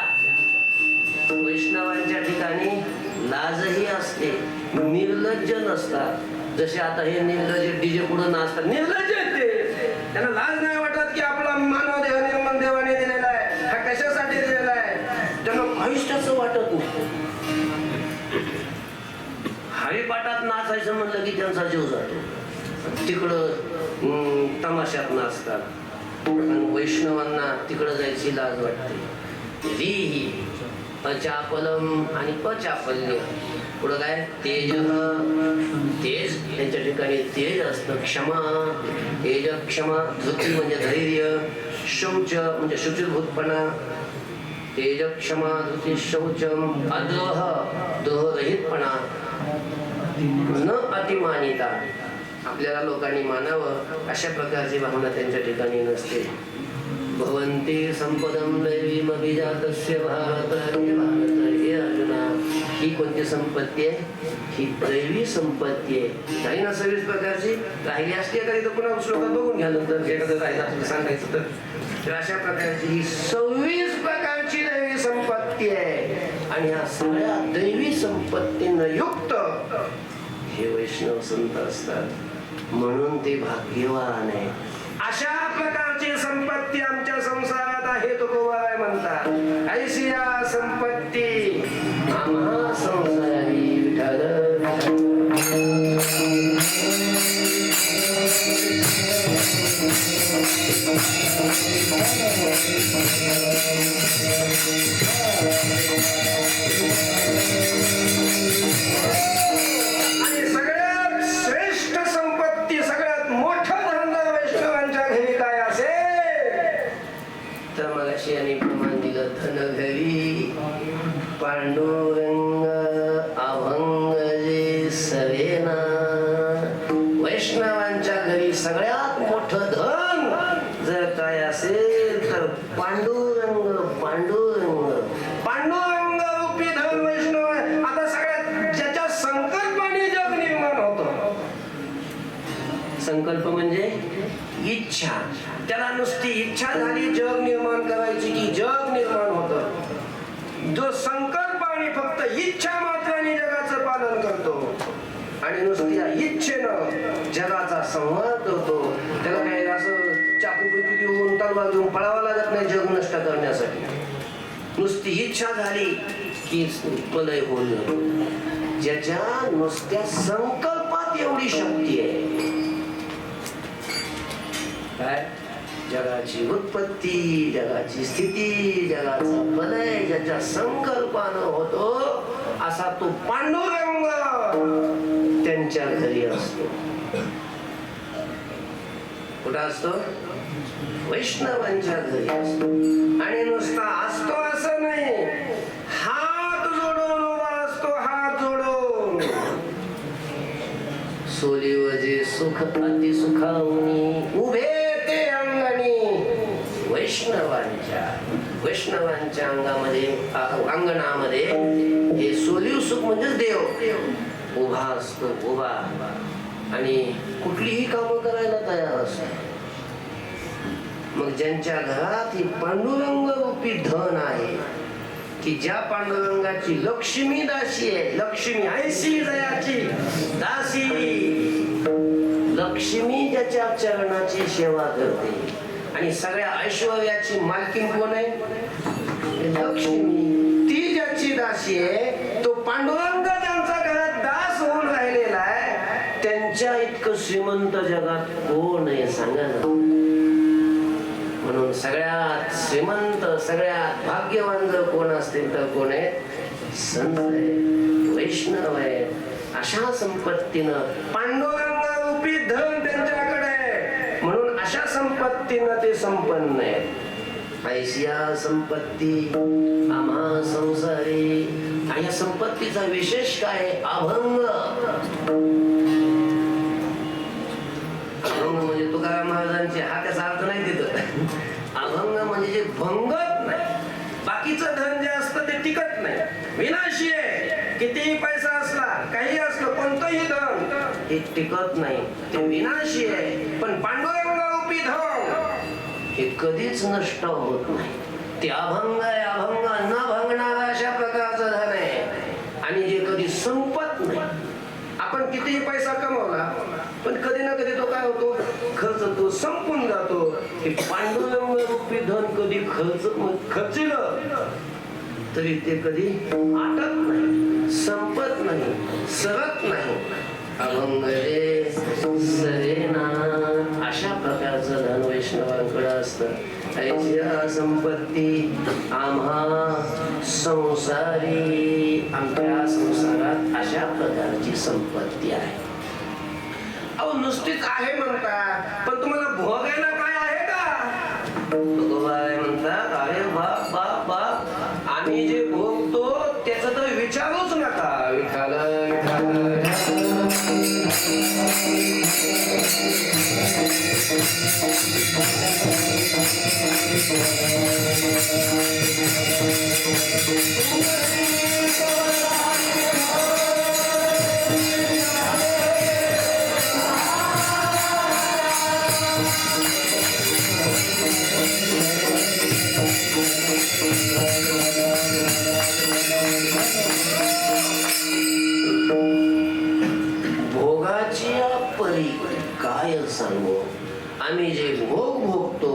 वैष्णवांच्या ठिकाणी लाजही असते. निर्लज्ज नसतात. जसे आता हे निर्लज्ज डीजे पुढे नाचतात. निर्लज्ज ते त्यांना लाज नाही वाटत की आपला मानव देह निर्माण देवाने दिलेला आहे. हा कशासाठी दिलेला आहे त्यांना काहीच त्याचं वाटत नाही. म्हणलं की त्यांचा जीव जातो. तिकडं तमाशात नाचतात. आणि वैष्णवांना तिकडं जायची लाज वाटते. रीही अचापलम आणि अचापल्य. पुढं काय? तेज, तेज त्यांच्या ठिकाणी तेज असतं. क्षमा, तेज क्षमा. धृती म्हणजे धैर्य. शौच म्हणजे शुचिर्भूतपणा. तेज क्षमा धृती शौचम. अद्रोह दोहरहितपणा. न अतिमानिता आपल्याला लोकांनी मानावं अशा प्रकारची भावना त्यांच्या ठिकाणी नसते. भवन्ति संपदम दैवीमभिजातस्य भारत. हे अर्जुना, ही कोणती संपत्ती आहे? ही दैवी संपत्ती आहे. काही ना 26 प्रकारची राहिली असते एखादी तर पुन्हा श्लोकात बघून घ्या नंतर एखादं राहिला सांगायचं तर अशा प्रकारची ही 26 प्रकारची दैवी संपत्ती आहे. आणि ह्या सगळ्या दैवी संपत्तीनं युक्त हे वैष्णव संत असतात. म्हणून ते भाग्यवान आहे. अशा प्रकारची संपत्ती आमच्या संसारात आहे तुकोबाराय म्हणतात. ऐशी या संपत्ती आम्हा संसारी विठ्ठल. आणि सगळ्यात श्रेष्ठ संपत्ती, सगळ्यात मोठं धन वैष्णवांच्या घरी काय असेल तर मगाशी यांनी प्रमाण दिलं. धन घरी पांडुरंग अभंग जे सवेना. वैष्णवांच्या घरी सगळ्यात मोठं धन जर काय असेल तर पांडुरंग. पांडुरंग पांडुरंग रूपी धन वैष्णव. आता सगळ्यात ज्याच्या संकल्पाने जग निर्माण होतं. संकल्प म्हणजे इच्छा. त्याला नुसती इच्छा झाली जग निर्माण करायची की जग निर्माण होतं. जो संकल्पाने फक्त इच्छा मात्राने जगाचं पालन करतो आणि नुसत्या इच्छेनं जगाचा संहार करतो, त्याला काही असं चाकूपैकी देऊन तलवार देऊन पळावं लागत नाही जग नष्ट करण्यासाठी. नुसती इच्छा झाली की प्रलय होऊन जातो. ज्याच्या नुसत्या संकल्पात एवढी शक्ती आहे. काय? जगाची उत्पत्ती, जगाची स्थिती, जगाचा प्रलय ज्याच्या संकल्पानं होतो असा तो पांडुरंग त्यांच्या घरी असतो. कुठं असतो? वैष्णवांच्या घरी असतो. आणि नुसता असतो असं नाही, हात जोडून उभा असतो. हात जोडून सोलीवजे सुख अति सुखावनी उभे ते अंगणी. वैष्णवांच्या अंगामध्ये अंगणामध्ये हे सोलीव सुख म्हणजे देव उभा असतो. उभा आणि कुठलीही कामं करायला तयार असतो. मग ज्यांच्या घरात ही पांडुरंग रूपी धन आहे की ज्या पांडुरंगाची लक्ष्मी दासी आहे. लक्ष्मी ऐशी जयाची दासी. लक्ष्मी ज्याच्या चरणाची सेवा करते आणि सगळ्या ऐश्वर्याची मालकीण कोण आहे? लक्ष्मी. ती ज्याची दासी आहे तो पांडुरंग ज्यांचा घरात दास होऊन राहिलेला आहे त्यांच्या इतकं श्रीमंत जगात कोण आहे सांगा ना. म्हणून सगळ्यात श्रीमंत सगळ्यात भाग्यवान जर कोण असतील तर कोण आहे? संत आहे, वैष्णव आहे. अशा संपत्तीनं पांडुरंग रूपी धन त्यांच्याकडे आहे. म्हणून अशा संपत्तीनं ते संपन्न आहेत. ऐशिया संपत्ती आम्हा संसारी. आणि या संपत्तीचा विशेष काय? अभंग. अभंग म्हणजे तुकाराम महाराजांचे हा त्याचा अर्थ नाही देत. अभंग म्हणजे जे भंगत नाही. बाकीचं धन जे असतं ते टिकत नाही, विनाशी आहे. कितीही पैसा असला, काही असलं, कोणतंही धन हे टिकत नाही, ते विनाशी आहे. पण पांडुरंग रूपी धन हे कधीच नष्ट होत नाही. ते अभंग आहे. अभंग न भंगणारा अशा प्रकारचं धन आहे आणि जे कधी संपत नाही. आपण कितीही पैसा कमवला पण कधी ना कधी तो काय होतो? खर्च तो संपून जातो. हे पांडुरंग रूपी धन कधी खर्चिलं तरी ते कधी आटत नाही, संपत नाही, सरत नाही. अभंगरे सरेना अशा प्रकारचं धन वैष्णवांकडे असतं. ऐशिया संपत्ती आम्हा संसारी, आमच्या संसारात अशा प्रकारची संपत्ती आहे. अहो नुसतीच आहे म्हणता, पण तुम्हाला भोगायला काय आहे का? भगवान म्हणतात अरे बाप बाप बाप, आम्ही जे भोगतो त्याचा तर विचारूच नका. विठाल भोगाची परी काय सांगू. आम्ही जे भोग भोगतो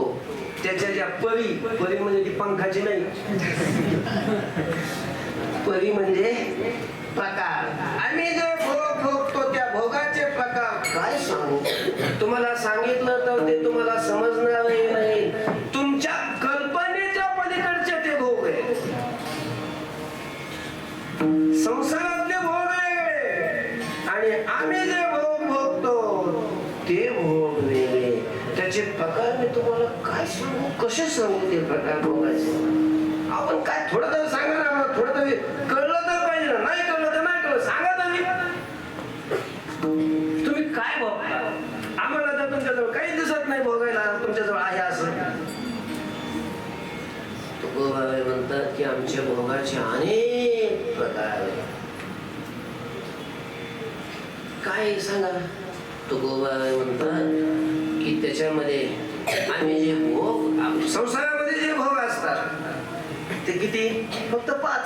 त्याच्या ज्या परी, परी म्हणजे ती पंखाची नाही, परी म्हणजे प्रकार. आम्ही जे भोग भोगतो त्या भोगाचे प्रकार काय सांगू. तुम्हाला सांगितलं तर ते तुम्हाला समजणारही नाही. तुमच्या कल्पनेच्या पलीकडचे ते भोग आहे. संसारातले भोग वेगळे आणि आम्ही जे भोग भोगतो ते भोग वेगळे. त्याचे प्रकार मी तुम्हाला काय सांगू, कसे सांगू ते प्रकार भोगायचे. आपण काय थोडं तरी सांगा ना, थोडं तरी कळलं तर पाहिजे ना. नाही कळलं तर नाही कळलं, सांगा तरी. तुम्ही काय भोगता, आम्हाला तर तुमच्याजवळ काही दिसत नाही भोगायला, तुमच्याजवळ आहे असं. तुकोबाबाई म्हणतात की आमच्या भोगाचे अनेक प्रकार आहेत. काय सांगा. तुकोबाबाई म्हणतात की त्याच्यामध्ये आम्ही जे भोग, संसारामध्ये जे भोग असतात ते किती, फक्त 5.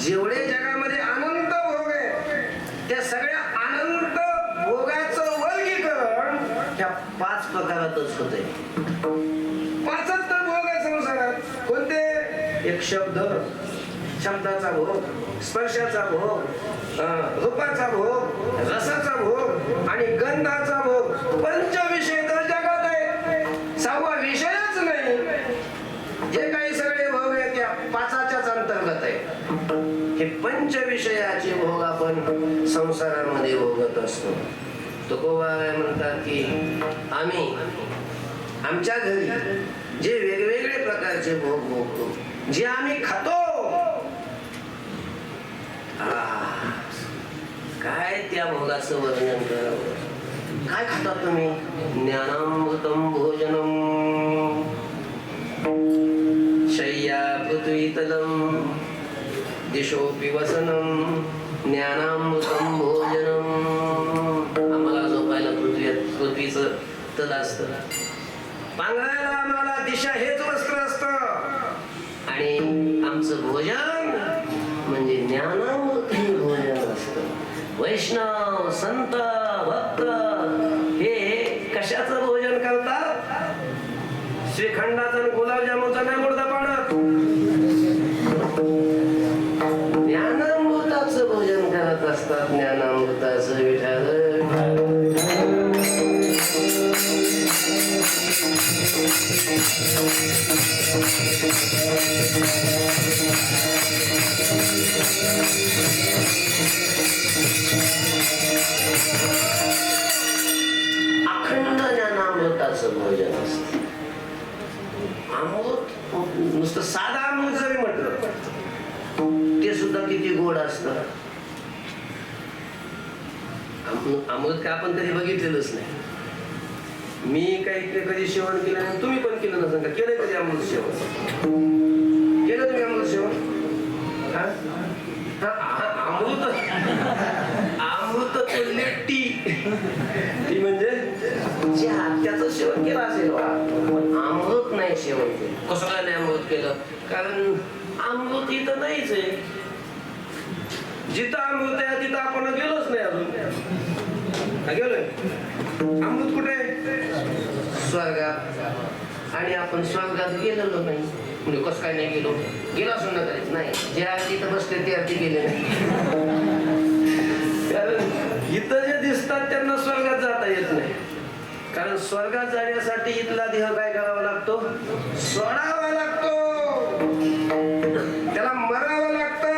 जेवढे जगामध्ये अनंत भोग आहे त्या सगळ्या अनंत भोगाचं वर्गीकरण त्या 5 प्रकारातच होते. 5च तर भोग आहे संसारात. कोणते? एक शब्द, शब्दाचा भोग, स्पर्शाचा भोग, रूपाचा भोग, रसाचा भोग आणि गंधाचा भोग. पंचविषय तर जगात आहे, 6वा विषयच नाही. जे काही सगळे भोग आहेत त्या 5च्याच अंतर्गत आहे. हे पंचविषयाचे भोग आपण संसारामध्ये भोगत असतो. तुकोबाबाई म्हणतात की आम्ही आमच्या घरी जे वेगवेगळे प्रकारचे भोग भोगतो, जे आम्ही खातो, काय त्या भोगाचं वर्णन करावं. काय खातात तुम्ही? ज्ञानामृतम भोजनम शय्या पृथ्वीतलम दिशोपि वसनम ज्ञानामृतम भोजनम. आम्हाला झोपायला पृथ्वीचं तल असतं, पांघरायला आम्हाला दिशा हेच वस्त्र असतं आणि आमचं भोजन म्हणजे ज्ञानामृती भोजन असतं. वैष्णव संत भक्त हे कशाचं भोजन करतात? श्रीखंडाचं आणि गुलाबजामुनचं नाही मुर्दा पाडत, ज्ञानामृताचं भोजन करत असतात. ज्ञानामृताचं. विठाल अखंड ज्ञानामृताचं भोजन असतं. अमृत नुसतं साधा अमृत जरी म्हटलं ते सुद्धा किती गोड असतं. अमृत काय आपण कधी बघितलेलंच नाही. मी काही कधी सेवन केलं नाही, तुम्ही पण केलं नसेल का? केलंय कधी अमृत सेवन? केलं तुम्ही अमृत सेवन? अमृत अमृत टी म्हणजे त्याचं सेवन केलं असेल, पण अमृत नाही सेवन केलं. कसं काय नाही अमृत केलं? कारण अमृत इथं नाहीच आहे. जिथं अमृत आहे तिथं आपण गेलोच नाही अजून. गेलोय? अमृत कुठे? स्वर्गात. आणि आपण स्वर्गात गेलेलो नाही. म्हणजे कसं काय नाही गेलो? गेलो असं ना नाही. जे आहे तिथं बसले ते अगदी गेले नाही. इथं जे दिसतात त्यांना स्वर्गात जाता येत नाही, कारण स्वर्गात जाण्यासाठी इथला देह काय करावा लागतो? सोडावा लागतो, त्याला मरावं लागतं.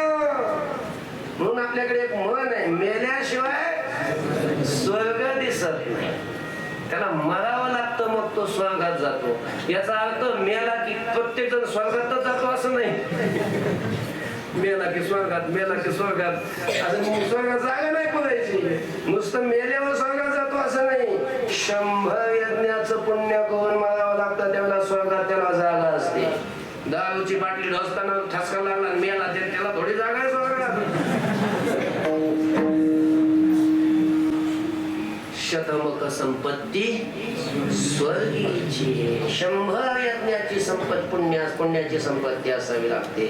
म्हणून आपल्याकडे एक म्हण आहे, मेल्याशिवाय स्वर्ग दिसत नाही. त्याला मरावं लागतं, मग तो स्वर्गात जातो. याचा अर्थ मेला की प्रत्येक जण स्वर्गातच जातो असं नाही. मेला की स्वर्गात, मेला की स्वर्गात असं स्वर्गात जागा नाही पडायची. नुसतं मेल्यावर स्वर्गात जातो असं नाही. 100 यज्ञाचं पुण्य करून मरावं लागतं, त्यावेळेला स्वर्गात त्याला जागा असते. दारूची बाटली ढोसताना ठसका लागला मेला, त्याला थोडी जागा आहे स्वर्गात. शतमुख संपत्ती स्वर्गीची. 100 यज्ञाची संपत्ती पुण्याची संपत्ती असावी लागते,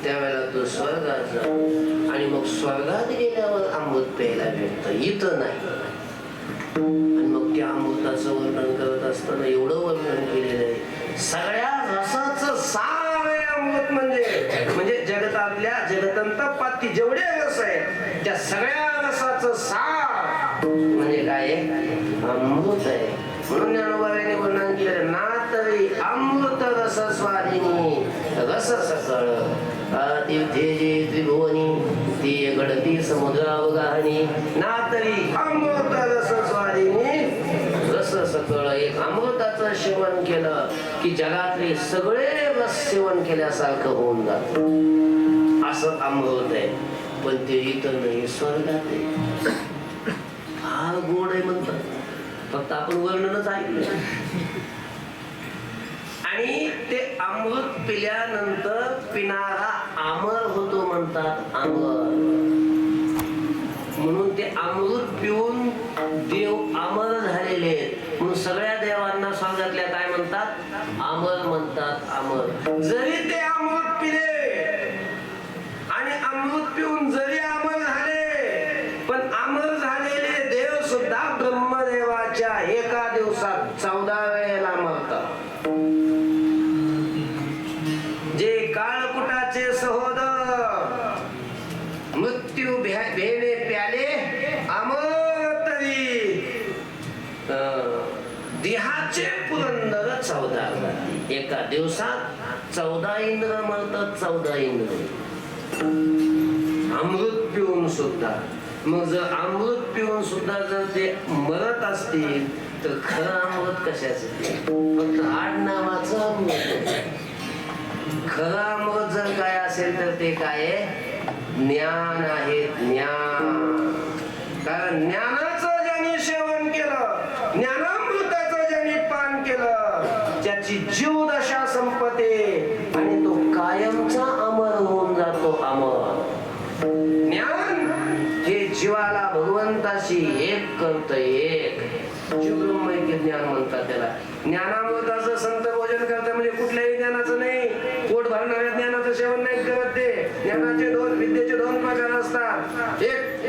त्यावेळेला तो स्वर्गात जातो. आणि मग स्वर्गात गेल्यावर अमृत प्यायला भेटतं, इथं नाही. आणि मग त्या अमृताचं वर्णन करत असताना एवढं वर्णन केलेलं आहे, सगळ्या रसाचं सार आहे अमृत. म्हणजे जगतातल्या जगतंतपाती जेवढे रस आहेत त्या सगळ्या रसाचं सार म्हणजे काय? अमृत आहे. म्हणून ज्ञानोबाने वर्णन केलं, ना तरी अमृत रस स्वादिनी रस सकळ तीर्थे जे त्रिभुवनी ती घडती समुद्रावगाहनी. ना तरी अमृत रस स्वादिनी रस सकळ. एक अमृताचं सेवन केलं की जगातले सगळे रस सेवन केल्यासारखं होऊन जात, असं अमृत आहे. पण ते इथं नाही, स्वर्गात आहे. फार गोड आहे म्हणतात, फक्त आपण वर्णनच ऐकलं. आणि ते अमृत पिल्यानंतर पिणारा अमर होतो म्हणतात, अमर. म्हणून ते अमृत पिऊन देव अमर झालेले आहेत. म्हणून सगळ्या देवांना स्वर्गातल्या काय म्हणतात? अमर म्हणतात, अमर. जरी ते अमृत पिले आणि अमृत पिऊन जरी अमर झाले, पण अमर झालेले देव सुद्धा ब्रह्मदेवाच्या एका दिवसात 14 वेळेला मरतात. जे काळकुटाचे सहोदर मृत्यू भेणे प्याले अमर तरी देहाचे पुरंदर 14. एका दिवसात 14 इंद्र मरतात, 14 इंद्र अमृत पिऊन सुद्धा. मग जर अमृत पिऊन सुद्धा जर ते मरत असतील तर खरं अमृत कशाचं? फक्त आडनावाचं अमृत. खरं अमृत जर काय असेल तर ते काय आहे? ज्ञान आहे, ज्ञान. कारण ज्ञानाचं ज्यांनी सेवन केलं, ज्ञानामृताचं ज्यांनी पान केलं, त्याची जीवदशा संपते आणि तो कायमचा अमर होऊन जातो, अमर. ज्ञान हे जीवाला भगवंताशी एक करत, एक जीवब्रह्मैक्य ज्ञान म्हणतात त्याला. ज्ञानामृताचं संत भोजन करतं म्हणजे कुठल्याही ज्ञानाचं नाही, पोट भरणाऱ्या ज्ञानाचं सेवन नाही करत ते. ज्ञानाचे विद्येचे 2 प्रकार असतात, एक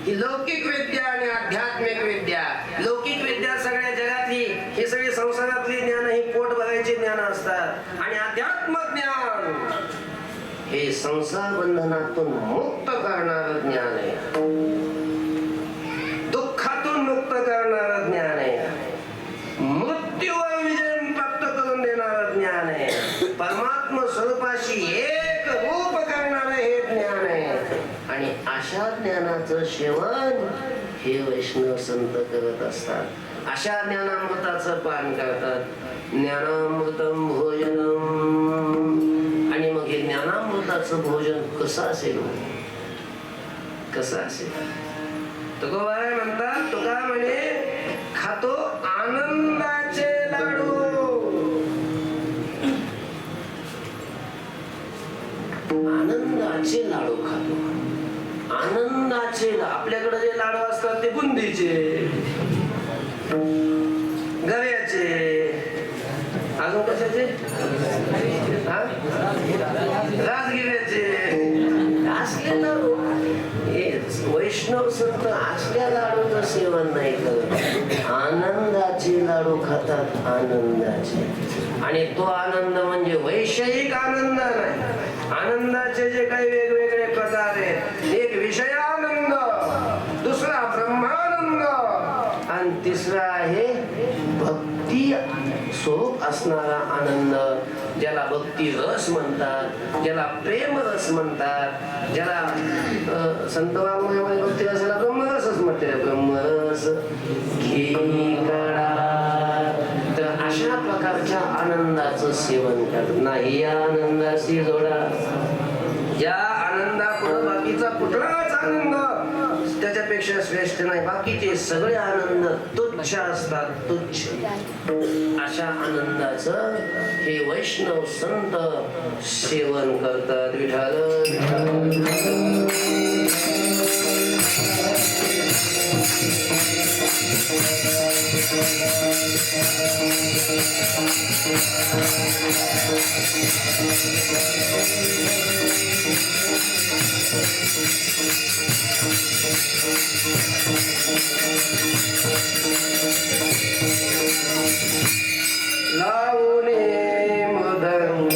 ही लौकिक विद्या आणि आध्यात्मिक विद्या. लौकिक विद्या सगळ्या जगातली, ही सगळी संसारातली ज्ञान, ही पोट भरायची ज्ञान असतात. आणि अध्यात्मिक ज्ञान हे संसार बंधनातून मुक्त करणारं ज्ञान आहे, दुःखातून मुक्त करणारं ज्ञान आहे, मृत्यूवर विजय प्राप्त करून देणारं ज्ञान आहे, परमात्मा स्वरूपाशी एक रूप करणारं हे ज्ञान आहे. आणि अशा ज्ञानाचं सेवन हे वैष्णव संत करत असतात, अशा ज्ञानामृताचं पान करतात. ज्ञानामृतम भोजनम. आणि मग हे ज्ञानामृताचं भोजन कसं असेल? कसं असेल? तुकोबा म्हणतात, तुका म्हणे खातो आनंदाचे लाडू. आनंदाचे लाडू खातो. आनंदाचे. आपल्याकडे जे लाडू असतात ते बुंदीचे, गव्याचे, अजून कशाचे? राजगिऱ्याचे. असले लाडू वैष्णव संत असल्या लाडूचं सेवन नाही करत, आनंदाचे लाडू खातात, आनंदाचे. आणि तो आनंद म्हणजे वैषयिक आनंद नाही. आनंदाचे जे काही वेगवेगळे प्रकार आहेत, एक विषयानंद, दुसरा दुसरा आहे भक्ती स्वरूप असणारा आनंद, ज्याला भक्ती रस म्हणतात, ज्याला प्रेम रस म्हणतात, ज्याला संत वाङ्मयामध्ये भक्ती रसाला ब्रह्मरसच म्हणते. ब्रह्मरस घे काढा. तर अशा प्रकारच्या आनंदाचं सेवन करत नाही. या आनंदाशी जोडा. या आनंदापुढे बाकीचा कुठलाच आनंद त्याच्यापेक्षा श्रेष्ठ नाही. बाकीचे सगळे आनंद तुच्छ असतात, तुच्छ. अशा आनंदाचं हे वैष्णव संत सेवन करतात. विठ्ठल लावणे मदंग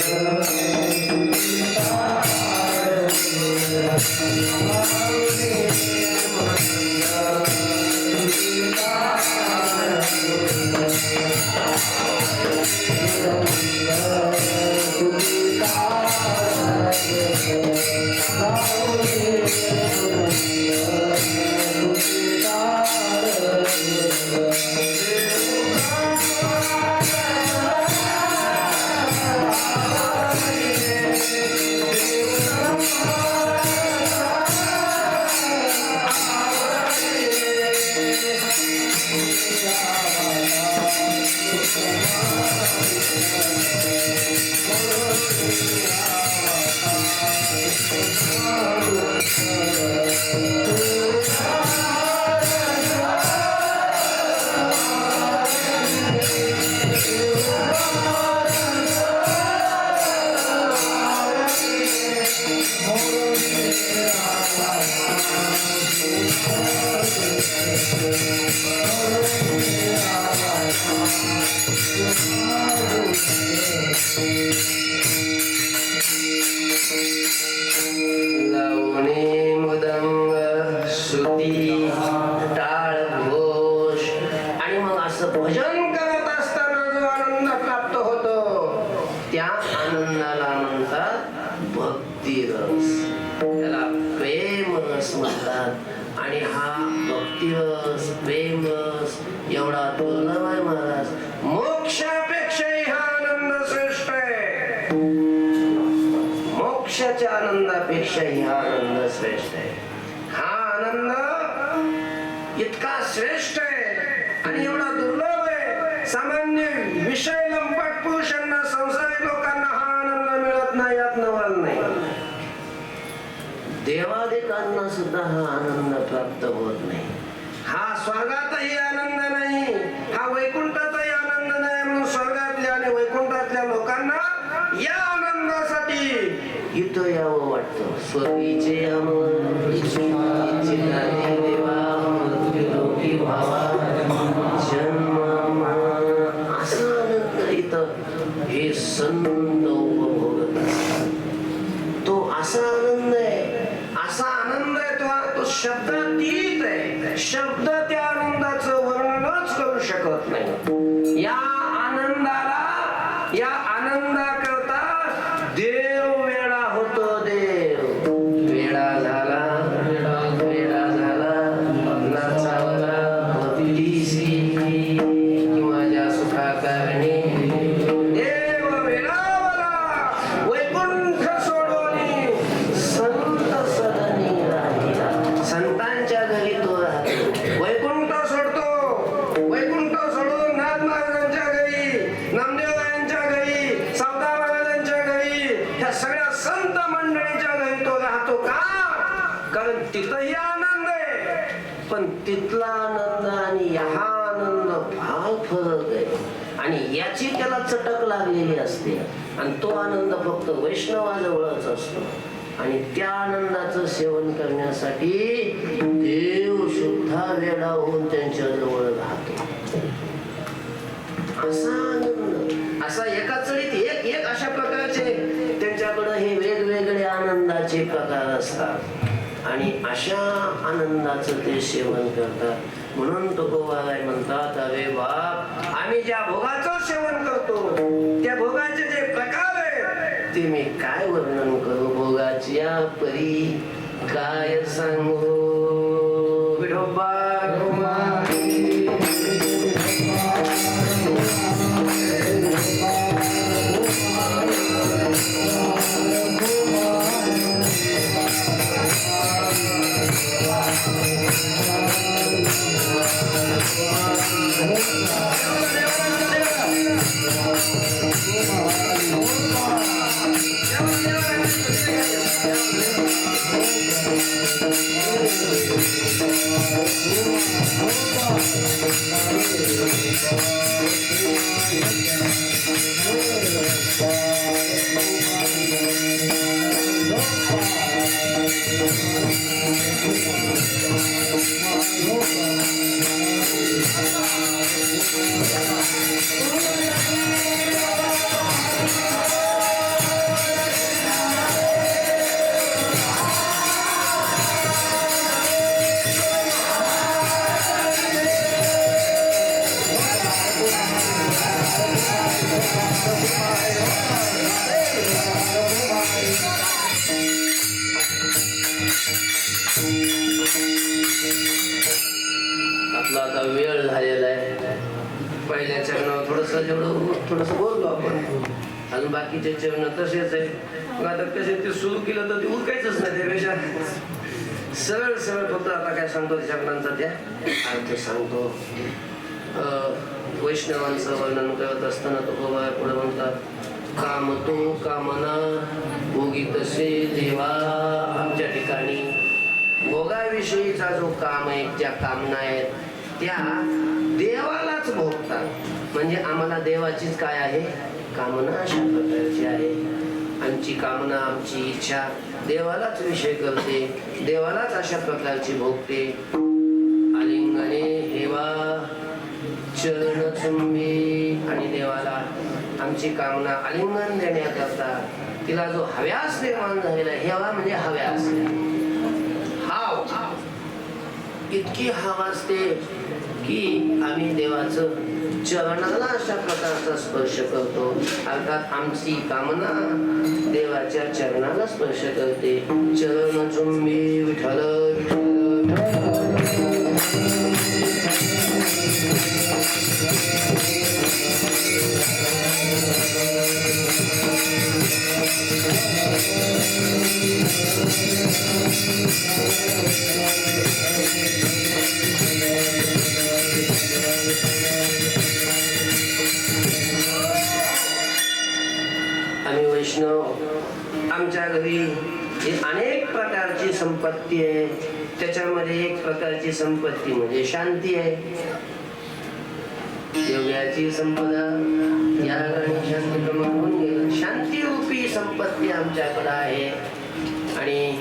आणि हा भक्तिरस प्रेमरस एवढा दुर्लभ आहे महाराज. मोक्षापेक्षाही हा आनंद श्रेष्ठ आहे. मोक्षाच्या आनंदापेक्षाही हा आनंद श्रेष्ठ आहे. हा आनंद इतका श्रेष्ठ आहे आणि एवढा दुर्लभ आहे. सामान्य विषय लंपट पुरुषांना, संसारिक लोकांना हा आनंद मिळत नाही, आत्मवान नाही. देवादिकांना सुद्धा हा आनंद प्राप्त होत नाही. हा स्वर्गातही आनंद नाही, हा वैकुंठातही आनंद नाही. म्हणून स्वर्गातल्या आणि वैकुंठातल्या लोकांना या आनंदासाठी इथं यावं वाटतं. स्वर्गीचे जन्म असा आनंद इथं हे संत उपभोगत असतात. तो असा आनंद आहे, असा आनंद आहे तो शब्दातीत आहे. शब्द त्या आनंदाचं वर्णनच करू शकत नाही. या आनंदाला, या आनंदाकरता देव वेडा होतो. देव वेडा झाला, वेडा झाला नाचावला भक्तीसी माझ्या सुखा करणे. देव वेडावला वैकुंठ सोडवणे संत सदनी राहिला. संतांच्या घरी तो राहतो. वैकुंठ सोडतो. वैकुंठ सोडून नाथ महाराजांच्या घरी, नामदेवरायांच्या घरी, सावता महाराजांच्या घरी, ह्या सगळ्या संत मंडळीच्या घरी तो राहतो. का? कारण तिथंही आनंद आहे, पण तिथला आनंद आणि हा आनंद फार फरक आहे. आणि याची त्याला चटक लागलेली असते. आणि तो आनंद फक्त वैष्णवाजवळच असतो. आणि त्या आनंदाचं सेवन करण्यासाठी देव सुद्धा वेडा होऊन त्यांच्या जवळ राहतो. असा आनंद, असा एका चढीत एक एक अशा प्रकारचे त्यांच्याकडे हे वेगवेगळे आनंदाचे प्रकार असतात. आणि अशा आनंदाचं ते सेवन करतात. म्हणून तुकोबाराय म्हणतात, अरे बाप, आम्ही ज्या भोगाचं सेवन करतो त्या भोगाचे जे प्रकार आहेत ते मी काय वर्णन करू, भोगाची या परी काय सांगू. विठोबा आपला आता वेळ झालेला आहे. पहिल्या चरणावर थोडस बोललो आपण, अजून बाकीचे चरण तसेच आहे. मग आता कसे ते सुरू केलं तर ते उरकायचंच नाही. त्यापेक्षा सरळ सरळ फक्त आता काय सांगतो चरणांचा त्या अर्थ सांगतो. वैष्णवांचं वर्णन करत असताना तो पुढे म्हणतात, काम तो कामना भोगी तसे देवा. आमच्या ठिकाणी भोगाविषयीचा जो काम आहे, ज्या कामना आहेत त्या देवालाच भोगतात. म्हणजे आम्हाला देवाचीच काय आहे कामना अशा प्रकारची आहे. आमची कामना आमची इच्छा देवालाच विषय करते, देवालाच अशा प्रकारची भोगते. आलिंगने हेवा चरण चुंबी. आणि देवाला आमची कामना आलिंगन देण्याकरता तिला जो हव्यास निर्माण झालेला आहे, हेवा म्हणजे हव्यास, हाव, इतकी हाव असते की आम्ही देवाचं चरणाला अशा प्रकारचा स्पर्श करतो. अर्थात आमची कामना देवाच्या चरणाला स्पर्श करते. चरण चुंबी विठ्ठल आम्ही वैष्णव, आमच्या घरी अनेक प्रकारची संपत्ती आहे. त्याच्यामध्ये एक प्रकारची संपत्ती म्हणजे शांती आहे. योग्याची संपदा या शांती प्रमाण गेलं. शांती रूपी संपत्ती आमच्याकडे आहे आणि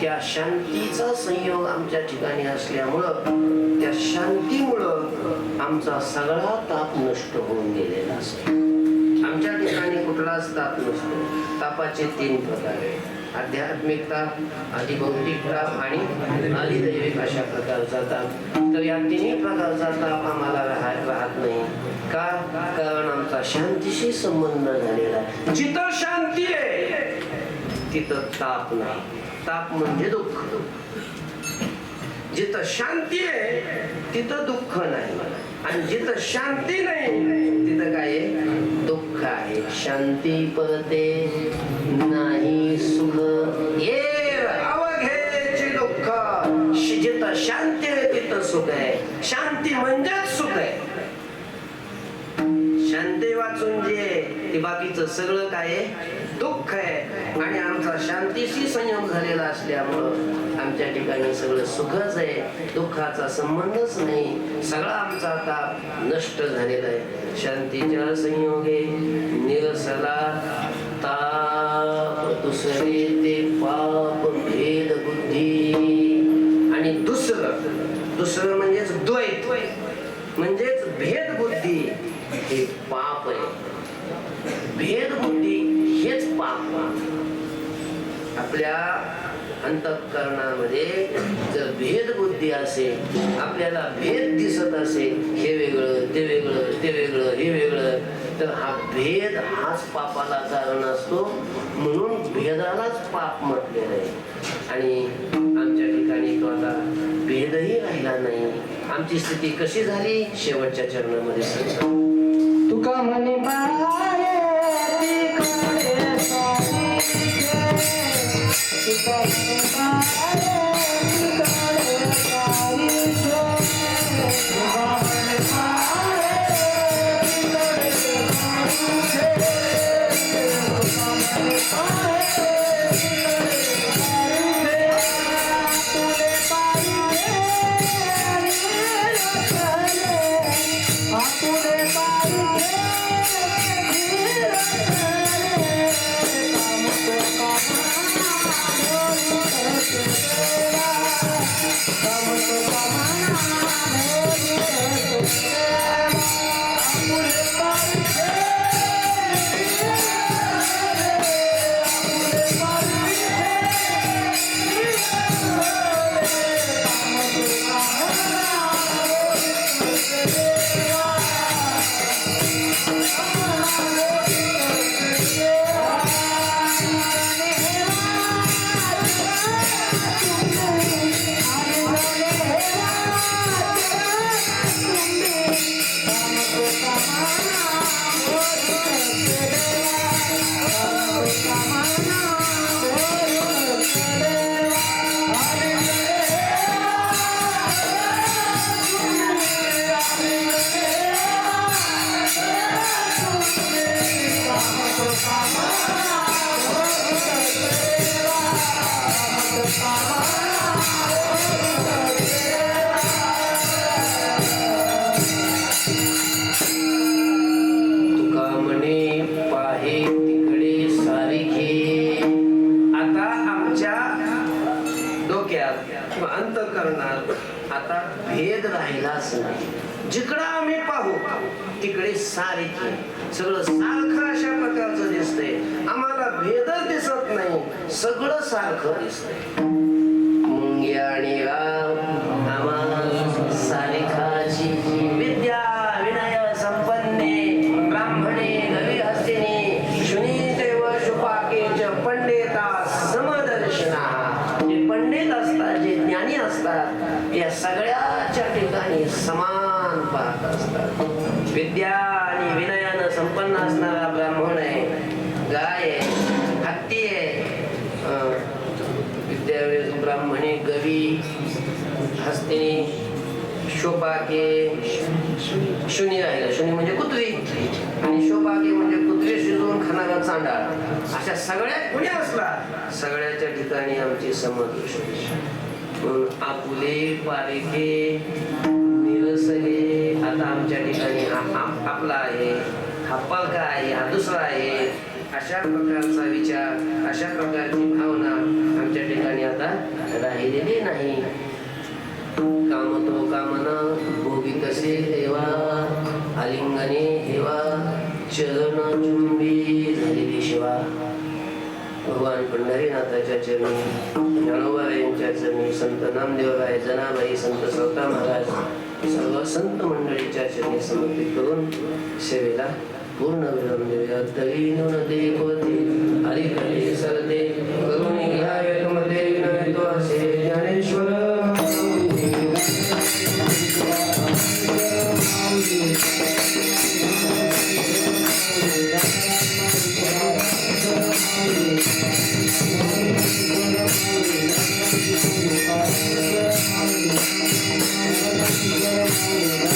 त्या शांतीचा संयोग आमच्या ठिकाणी असल्यामुळं त्या शांतीमुळं आमचा सगळा ताप नष्ट होऊन गेलेला असतो. आमच्या ठिकाणी कुठलाच ताप नसतो. तापाचे 3 प्रकार आहेत, आध्यात्मिक ताप, अधिभौतिक ताप आणि अधिदैविक अशा प्रकारचा ताप. तर या 3 प्रकारचा ताप आम्हाला राहत नाही. का? कारण आमचा शांतीशी संबंध झालेला आहे. जिथं शांती आहे तिथं ताप नाही. ताप म्हणजे दुःख. जिथं शांती आहे तिथं दुःख नाही. आणि जिथं शांती नाही तिथं काय आहे दुःख आहे. शांती पडते नाही सुख ये अवघेचे दुःख. जिथं शांती आहे तिथं सुख आहे. शांती म्हणजेच सुख आहे. शांती वाचून जे ते बाकीचं सगळं काय आहे दुःख आहे. आणि आमचा शांतीशी संयोग झालेला असल्यामुळं आमच्या ठिकाणी सगळं सुखच आहे, दुःखाचा संबंधच नाही. सगळा आमचा ताप नष्ट झालेला आहे. शांतीच्या संयोगे निरसला ताप दुसरे ते पाप भेद बुद्धी. आणि दुसरं म्हणजेच द्वैत म्हणजेच भेद बुद्धी हे पाप आहे. भेद बुद्धी हेच पाप. आपल्या अंतःकरणामध्ये जर भेद बुद्धी असेल, आपल्याला भेद दिसत असेल, हे वेगळं ते वेगळं ते वेगळं हे वेगळं, तर हा भेद हाच पापाला कारण असतो. म्हणून भेदालाच पाप म्हटलेलं आहे. आणि आमच्या ठिकाणी तो आता भेदही राहिला नाही. आमची स्थिती कशी झाली शेवटच्या चरणामध्ये सांगतो. तुका म्हणे बाये तिकडे सारी घे. तुका म्हणे बाये तिकडे सारी घे. तुका म्हणे बाये तिकडे सारी घे. तुका म्हणे बाये तिकडे सारी घे. तुले पारी घे आणि रखले. आपुले पारी घे धीर धरे. काम तो कामना होई तेरा. काम तो कामना होई तेरा. आपुले पारी घे धीर धरे. आपुले पारी घे धीर धरे. काम तो कामना होई तेरा. तुका म्हणे पाहे तिकडे सारिखे. आता आमच्या डोक्यात किंवा अंतःकरणात आता भेद राहिलाच नाही. जिकडं आम्ही पाहू तिकडे सारिखे, सगळं सारखं अशा प्रकारचं दिसतंय. आम्हाला भेदच दिसत नाही, सगळं सारखं दिसतंय. मुंग्या आणि राम आम्हा सारिखाची विद्या विनय संपन्ने ब्राह्मणे नवी हस्तिनी शुनीदेव शुपाके च पंडिता समदर्शना. जे पंडित असतात, जे ज्ञानी असतात, या सगळ्याच्या ठिकाणी समान पाहत असतात. विद्या आणि विनयानं संपन्न असणारा ब्राह्मण आहे, गाय आहे, हत्ती आहे. विद्यावेश ब्राह्मणे गवी, हस्तिनी, शोपाके, शुनी राहिला. शुनी म्हणजे कुत्री आणि शोपाके म्हणजे कुत्री शिजवून खाणारा चांडाळ. अशा सगळ्या कुणी असला, सगळ्याच्या ठिकाणी आमची समदृष्टी. म्हणून आपुले पारिखे निरसले. आता आमच्या ठिकाणी हा आपला आहे, हा पलका आहे, हा दुसरा आहे. अशा प्रकारचा विचार, अशा प्रकारची भावना आमच्या ठिकाणी आता राहिलेली नाही. काम तो कामना भोगी कसे देवा. आलिंगने हेवा चरण चुंबी झालेली शिवा. भगवान पंढरीनाथाच्या चरणी, ज्ञानोबा यांच्या चरणी, संत नामदेवराय, जनाबाई, संत सवता महाराज, सर्व संत मंडळीच्या चरणी समर्पित करून सेवेला पूर्ण विराम देऊया. तरी नुन देवते हरिकले सरदे करुणी घ्यावे तुमते विनय तो असे ज्ञानेश्वर. Thank you.